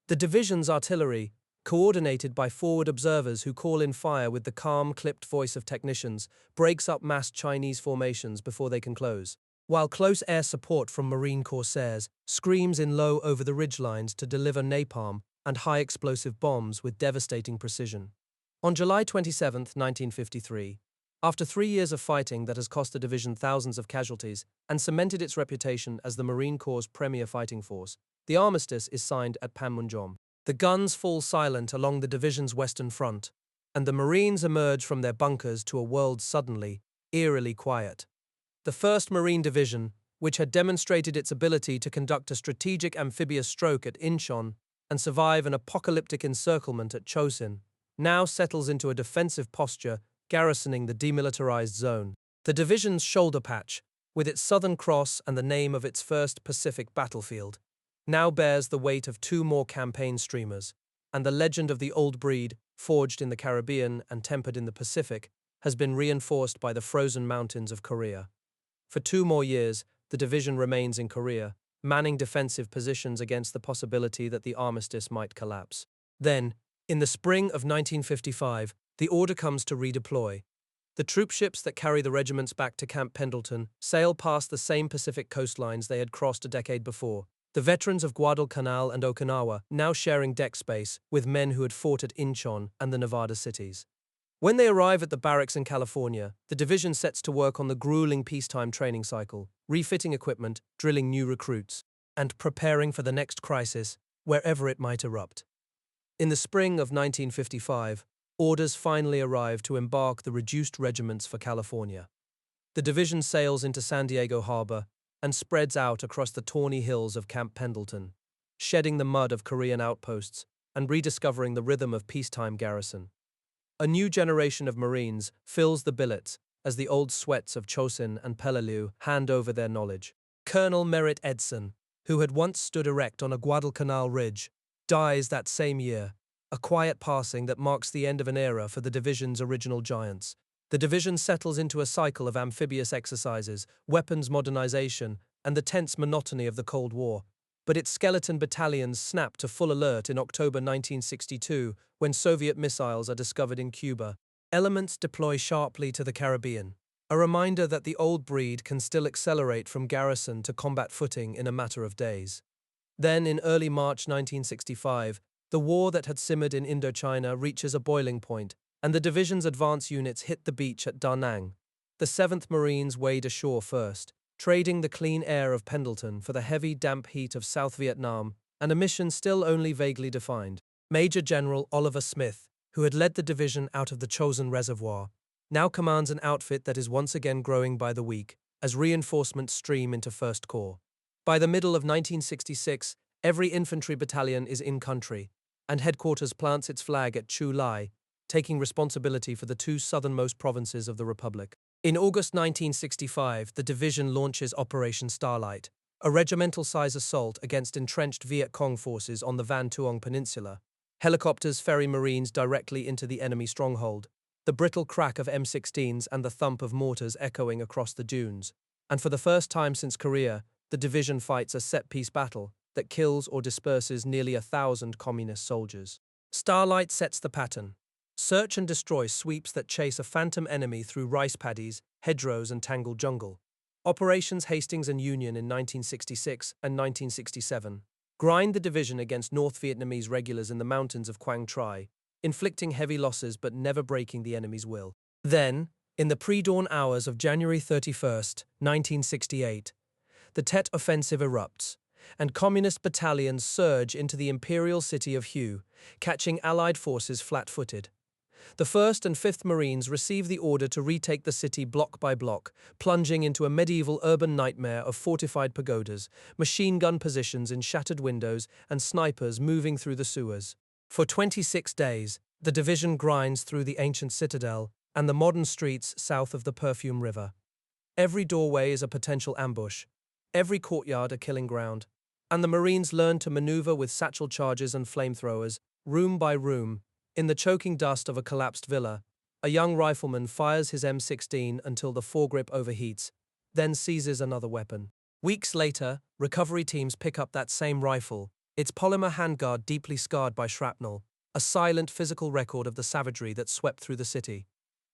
The division's artillery, coordinated by forward observers who call in fire with the calm, clipped voice of technicians, breaks up massed Chinese formations before they can close, while close air support from Marine corsairs screams in low over the ridgelines to deliver napalm and high-explosive bombs with devastating precision. On July 27, 1953, after 3 years of fighting that has cost the division thousands of casualties and cemented its reputation as the Marine Corps' premier fighting force, the armistice is signed at Panmunjom. The guns fall silent along the division's western front, and the Marines emerge from their bunkers to a world suddenly, eerily quiet. The 1st Marine Division, which had demonstrated its ability to conduct a strategic amphibious stroke at Incheon and survive an apocalyptic encirclement at Chosin, now settles into a defensive posture, garrisoning the demilitarized zone. The division's shoulder patch, with its Southern Cross and the name of its first Pacific battlefield, now bears the weight of 2 more campaign streamers, and the legend of the old breed, forged in the Caribbean and tempered in the Pacific, has been reinforced by the frozen mountains of Korea. For 2 more years, the division remains in Korea, manning defensive positions against the possibility that the armistice might collapse. Then, in the spring of 1955, the order comes to redeploy. The troopships that carry the regiments back to Camp Pendleton sail past the same Pacific coastlines they had crossed a decade before, the veterans of Guadalcanal and Okinawa now sharing deck space with men who had fought at Incheon and the Nevada cities. When they arrive at the barracks in California, the division sets to work on the grueling peacetime training cycle, refitting equipment, drilling new recruits, and preparing for the next crisis, wherever it might erupt. In the spring of 1955, orders finally arrive to embark the reduced regiments for California. The division sails into San Diego Harbor and spreads out across the tawny hills of Camp Pendleton, shedding the mud of Korean outposts and rediscovering the rhythm of peacetime garrison. A new generation of Marines fills the billets as the old sweats of Chosin and Peleliu hand over their knowledge. Colonel Merritt Edson, who had once stood erect on a Guadalcanal ridge, dies that same year, a quiet passing that marks the end of an era for the division's original giants. The division settles into a cycle of amphibious exercises, weapons modernization, and the tense monotony of the Cold War. But its skeleton battalions snap to full alert in October 1962 when Soviet missiles are discovered in Cuba. Elements deploy sharply to the Caribbean, a reminder that the old breed can still accelerate from garrison to combat footing in a matter of days. Then, in early March 1965, the war that had simmered in Indochina reaches a boiling point, and the division's advance units hit the beach at Da Nang. The 7th Marines wade ashore first, trading the clean air of Pendleton for the heavy, damp heat of South Vietnam, and a mission still only vaguely defined. Major General Oliver Smith, who had led the division out of the Chosin Reservoir, now commands an outfit that is once again growing by the week as reinforcements stream into First Corps. By the middle of 1966, every infantry battalion is in country, and headquarters plants its flag at Chu Lai, taking responsibility for the two southernmost provinces of the Republic. In August 1965, the division launches Operation Starlight, a regimental-size assault against entrenched Viet Cong forces on the Van Tuong Peninsula. Helicopters ferry Marines directly into the enemy stronghold, the brittle crack of M16s and the thump of mortars echoing across the dunes. And for the first time since Korea, the division fights a set-piece battle that kills or disperses nearly 1,000 communist soldiers. Starlight sets the pattern. Search and destroy sweeps that chase a phantom enemy through rice paddies, hedgerows and tangled jungle. Operations Hastings and Union in 1966 and 1967 grind the division against North Vietnamese regulars in the mountains of Quang Tri, inflicting heavy losses but never breaking the enemy's will. Then, in the pre-dawn hours of January 31st, 1968, the Tet Offensive erupts, and communist battalions surge into the imperial city of Hue, catching Allied forces flat-footed. The 1st and 5th Marines receive the order to retake the city block by block, plunging into a medieval urban nightmare of fortified pagodas, machine gun positions in shattered windows, and snipers moving through the sewers. For 26 days, the division grinds through the ancient citadel and the modern streets south of the Perfume River. Every doorway is a potential ambush, every courtyard a killing ground, and the Marines learn to maneuver with satchel charges and flamethrowers, room by room. In the choking dust of a collapsed villa, a young rifleman fires his M16 until the foregrip overheats, then seizes another weapon. Weeks later, recovery teams pick up that same rifle, its polymer handguard deeply scarred by shrapnel, a silent physical record of the savagery that swept through the city.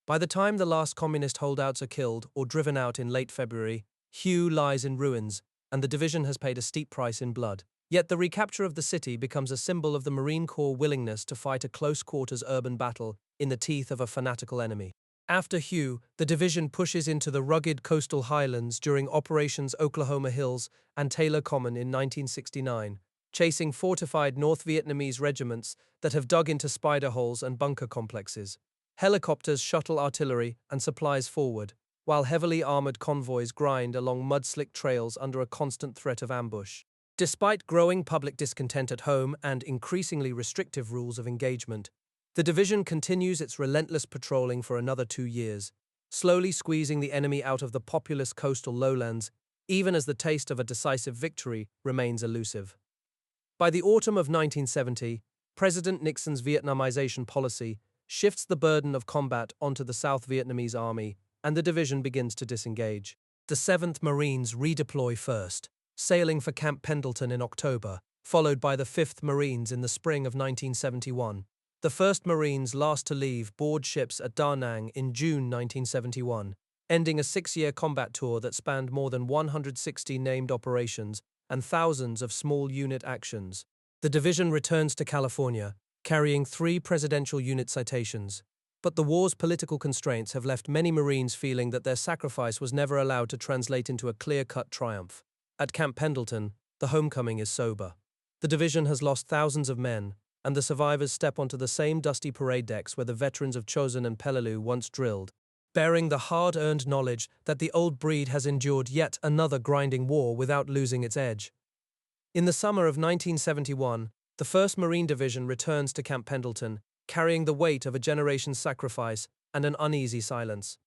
By the time the last communist holdouts are killed or driven out in late February, Hue lies in ruins, and the division has paid a steep price in blood. Yet the recapture of the city becomes a symbol of the Marine Corps' willingness to fight a close-quarters urban battle in the teeth of a fanatical enemy. After Hue, the division pushes into the rugged coastal highlands during Operations Oklahoma Hills and Taylor Common in 1969, chasing fortified North Vietnamese regiments that have dug into spider holes and bunker complexes. Helicopters shuttle artillery and supplies forward, while heavily armored convoys grind along mud-slick trails under a constant threat of ambush. Despite growing public discontent at home and increasingly restrictive rules of engagement, the division continues its relentless patrolling for another 2 years, slowly squeezing the enemy out of the populous coastal lowlands, even as the taste of a decisive victory remains elusive. By the autumn of 1970, President Nixon's Vietnamization policy shifts the burden of combat onto the South Vietnamese army, and the division begins to disengage. The 7th Marines redeploy first, sailing for Camp Pendleton in October, followed by the 5th Marines in the spring of 1971. The 1st Marines last to leave board ships at Da Nang in June 1971, ending a 6-year combat tour that spanned more than 160 named operations and thousands of small unit actions. The division returns to California, carrying 3 presidential unit citations. But the war's political constraints have left many Marines feeling that their sacrifice was never allowed to translate into a clear-cut triumph. At Camp Pendleton, the homecoming is sober. The division has lost thousands of men, and the survivors step onto the same dusty parade decks where the veterans of Chosin and Peleliu once drilled, bearing the hard-earned knowledge that the old breed has endured yet another grinding war without losing its edge. In the summer of 1971, the 1st Marine Division returns to Camp Pendleton, carrying the weight of a generation's sacrifice and an uneasy silence.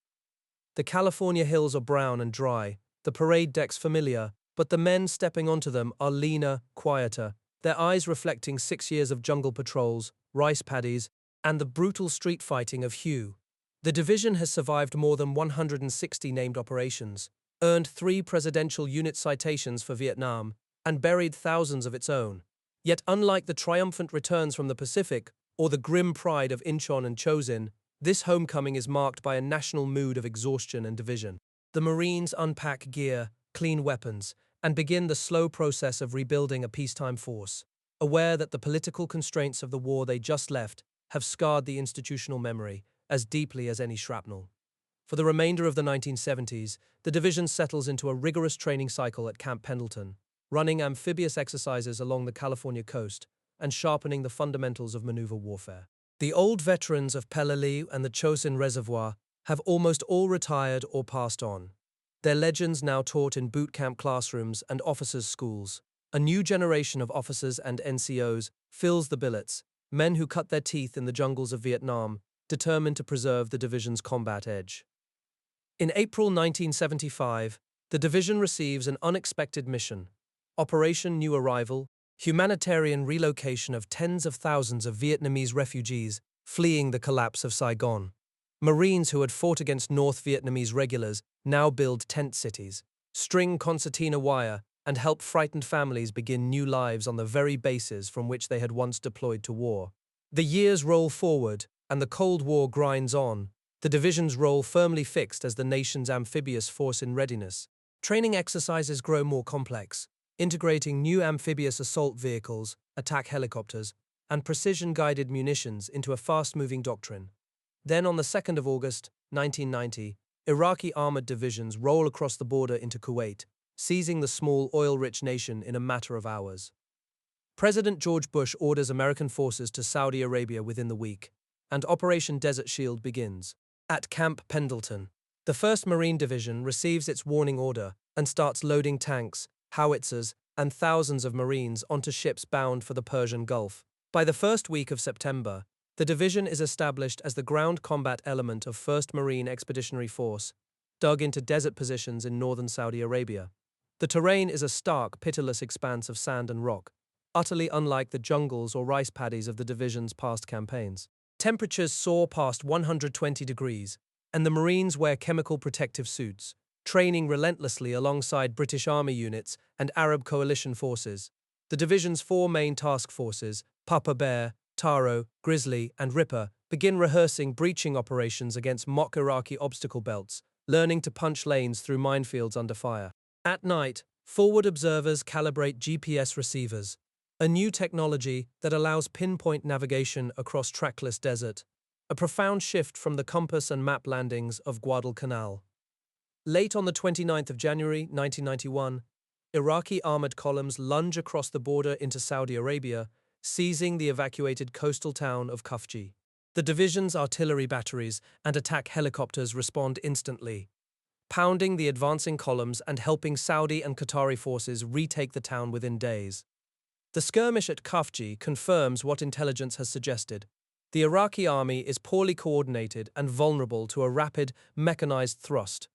The California hills are brown and dry, the parade decks familiar, but the men stepping onto them are leaner, quieter, their eyes reflecting 6 years of jungle patrols, rice paddies, and the brutal street fighting of Hue. The division has survived more than 160 named operations, earned 3 presidential unit citations for Vietnam, and buried thousands of its own. Yet unlike the triumphant returns from the Pacific, or the grim pride of Incheon and Chosin, this homecoming is marked by a national mood of exhaustion and division. The Marines unpack gear, clean weapons, and begin the slow process of rebuilding a peacetime force, aware that the political constraints of the war they just left have scarred the institutional memory as deeply as any shrapnel. For the remainder of the 1970s, the division settles into a rigorous training cycle at Camp Pendleton, running amphibious exercises along the California coast and sharpening the fundamentals of maneuver warfare. The old veterans of Peleliu and the Chosin Reservoir have almost all retired or passed on. Their legends now taught in boot camp classrooms and officers' schools. A new generation of officers and NCOs fills the billets, men who cut their teeth in the jungles of Vietnam, determined to preserve the division's combat edge. In April 1975, the division receives an unexpected mission. Operation New Arrival, humanitarian relocation of tens of thousands of Vietnamese refugees fleeing the collapse of Saigon. Marines who had fought against North Vietnamese regulars now build tent cities, string concertina wire, and help frightened families begin new lives on the very bases from which they had once deployed to war. The years roll forward, and the Cold War grinds on, the division's role firmly fixed as the nation's amphibious force in readiness. Training exercises grow more complex, integrating new amphibious assault vehicles, attack helicopters, and precision-guided munitions into a fast-moving doctrine. Then on the 2nd of August, 1990, Iraqi armored divisions roll across the border into Kuwait, seizing the small oil-rich nation in a matter of hours. President George Bush orders American forces to Saudi Arabia within the week, and Operation Desert Shield begins. At Camp Pendleton, the 1st Marine Division receives its warning order and starts loading tanks, howitzers, and thousands of Marines onto ships bound for the Persian Gulf. By the first week of September, the division is established as the ground combat element of 1st Marine Expeditionary Force, dug into desert positions in northern Saudi Arabia. The terrain is a stark, pitiless expanse of sand and rock, utterly unlike the jungles or rice paddies of the division's past campaigns. Temperatures soar past 120 degrees, and the Marines wear chemical protective suits, training relentlessly alongside British Army units and Arab coalition forces. The division's 4 main task forces, Papa Bear, Taro, Grizzly, and Ripper, begin rehearsing breaching operations against mock Iraqi obstacle belts, learning to punch lanes through minefields under fire. At night, forward observers calibrate GPS receivers, a new technology that allows pinpoint navigation across trackless desert, a profound shift from the compass and map landings of Guadalcanal. Late on the 29th of January 1991, Iraqi armored columns lunge across the border into Saudi Arabia, seizing the evacuated coastal town of Khafji. The division's artillery batteries and attack helicopters respond instantly, pounding the advancing columns and helping Saudi and Qatari forces retake the town within days. The skirmish at Khafji confirms what intelligence has suggested. The Iraqi army is poorly coordinated and vulnerable to a rapid, mechanized thrust.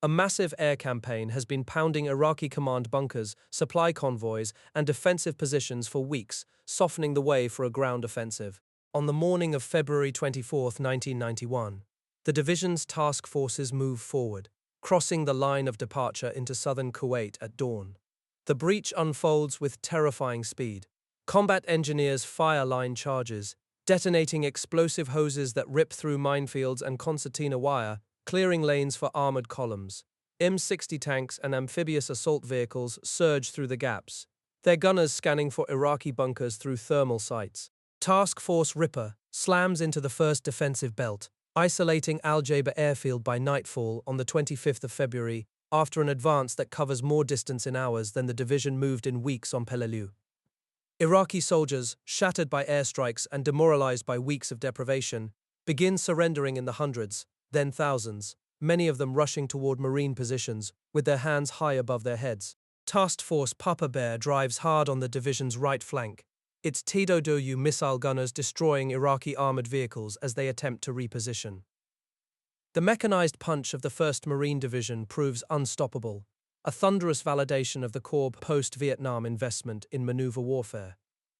A massive air campaign has been pounding Iraqi command bunkers, supply convoys, and defensive positions for weeks, softening the way for a ground offensive. On the morning of February 24, 1991, the division's task forces move forward, crossing the line of departure into southern Kuwait at dawn. The breach unfolds with terrifying speed. Combat engineers fire line charges, detonating explosive hoses that rip through minefields and concertina wire, clearing lanes for armored columns. M60 tanks and amphibious assault vehicles surge through the gaps, their gunners scanning for Iraqi bunkers through thermal sights. Task Force Ripper slams into the 1st Defensive Belt, isolating Al Jaber airfield by nightfall on the 25th of February after an advance that covers more distance in hours than the division moved in weeks on Peleliu. Iraqi soldiers, shattered by airstrikes and demoralized by weeks of deprivation, begin surrendering in the hundreds, then thousands, many of them rushing toward Marine positions with their hands high above their heads. Task Force Papa Bear drives hard on the division's right flank, its TWW missile gunners destroying Iraqi armored vehicles as they attempt to reposition. The mechanized punch of the 1st Marine Division proves unstoppable, a thunderous validation of the Corps' post-Vietnam investment in maneuver warfare.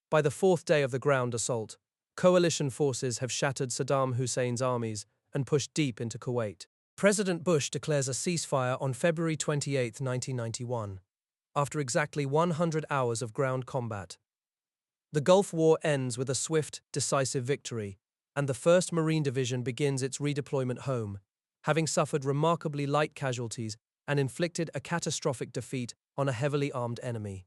By the 4th day of the ground assault, coalition forces have shattered Saddam Hussein's armies and pushed deep into Kuwait. President Bush declares a ceasefire on February 28, 1991, after exactly 100 hours of ground combat. The Gulf War ends with a swift, decisive victory, and the 1st Marine Division begins its redeployment home, having suffered remarkably light casualties and inflicted a catastrophic defeat on a heavily armed enemy.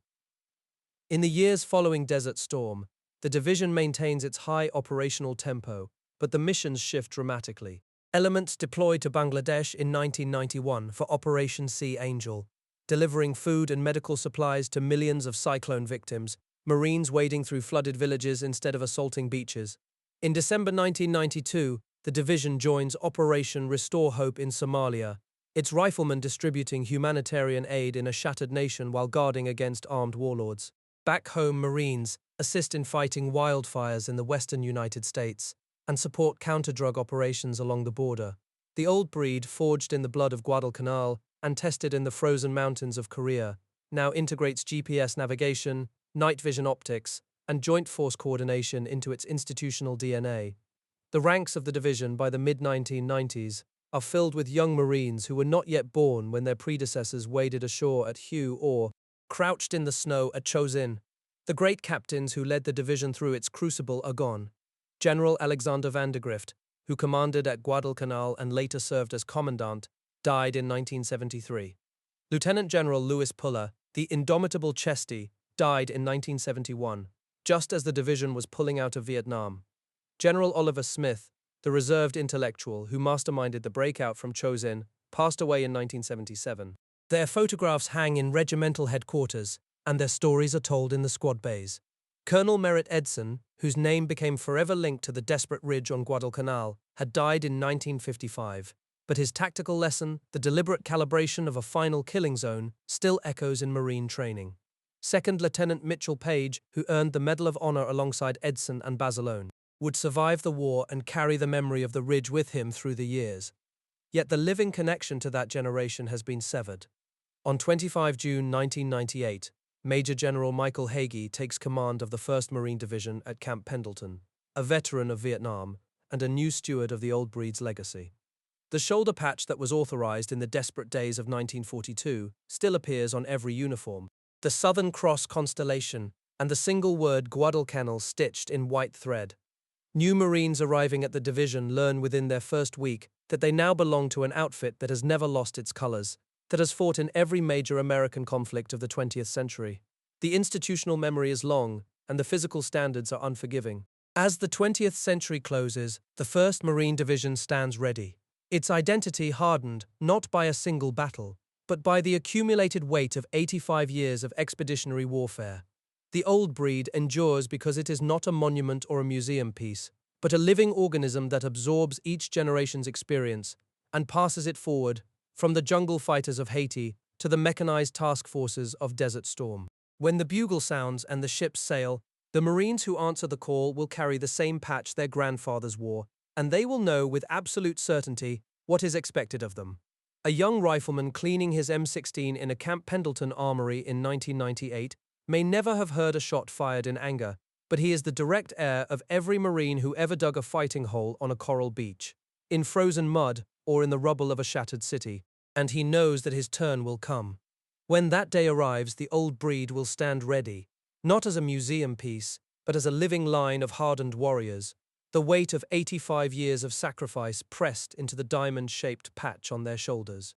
In the years following Desert Storm, the division maintains its high operational tempo, but the missions shift dramatically. Elements deployed to Bangladesh in 1991 for Operation Sea Angel, delivering food and medical supplies to millions of cyclone victims, Marines wading through flooded villages instead of assaulting beaches. In December 1992, the division joins Operation Restore Hope in Somalia, its riflemen distributing humanitarian aid in a shattered nation while guarding against armed warlords. Back home, Marines assist in fighting wildfires in the western United States and support counter-drug operations along the border. The old breed, forged in the blood of Guadalcanal and tested in the frozen mountains of Korea, now integrates GPS navigation, night vision optics, and joint force coordination into its institutional DNA. The ranks of the division by the mid-1990s are filled with young Marines who were not yet born when their predecessors waded ashore at Hue or crouched in the snow at Chosin. The great captains who led the division through its crucible are gone. General Alexander Vandergrift, who commanded at Guadalcanal and later served as commandant, died in 1973. Lieutenant General Louis Puller, the indomitable Chesty, died in 1971, just as the division was pulling out of Vietnam. General Oliver Smith, the reserved intellectual who masterminded the breakout from Chosin, passed away in 1977. Their photographs hang in regimental headquarters, and their stories are told in the squad bays. Colonel Merritt Edson, whose name became forever linked to the desperate ridge on Guadalcanal, had died in 1955, but his tactical lesson, the deliberate calibration of a final killing zone, still echoes in Marine training. Second Lieutenant Mitchell Page, who earned the Medal of Honor alongside Edson and Basilone, would survive the war and carry the memory of the ridge with him through the years. Yet the living connection to that generation has been severed. On 25 June 1998, Major General Michael Hagee takes command of the 1st Marine Division at Camp Pendleton, a veteran of Vietnam and a new steward of the old breed's legacy. The shoulder patch that was authorized in the desperate days of 1942 still appears on every uniform, the Southern Cross constellation and the single word Guadalcanal stitched in white thread. New Marines arriving at the division learn within their first week that they now belong to an outfit that has never lost its colors, that has fought in every major American conflict of the 20th century. The institutional memory is long, and the physical standards are unforgiving. As the 20th century closes, the 1st Marine Division stands ready. Its identity hardened not by a single battle, but by the accumulated weight of 85 years of expeditionary warfare. The old breed endures because it is not a monument or a museum piece, but a living organism that absorbs each generation's experience and passes it forward, from the jungle fighters of Haiti to the mechanized task forces of Desert Storm. When the bugle sounds and the ships sail, the Marines who answer the call will carry the same patch their grandfathers wore, and they will know with absolute certainty what is expected of them. A young rifleman cleaning his M16 in a Camp Pendleton armory in 1998 may never have heard a shot fired in anger, but he is the direct heir of every Marine who ever dug a fighting hole on a coral beach, in frozen mud, or in the rubble of a shattered city, and he knows that his turn will come. When that day arrives, the old breed will stand ready, not as a museum piece, but as a living line of hardened warriors, the weight of 85 years of sacrifice pressed into the diamond-shaped patch on their shoulders.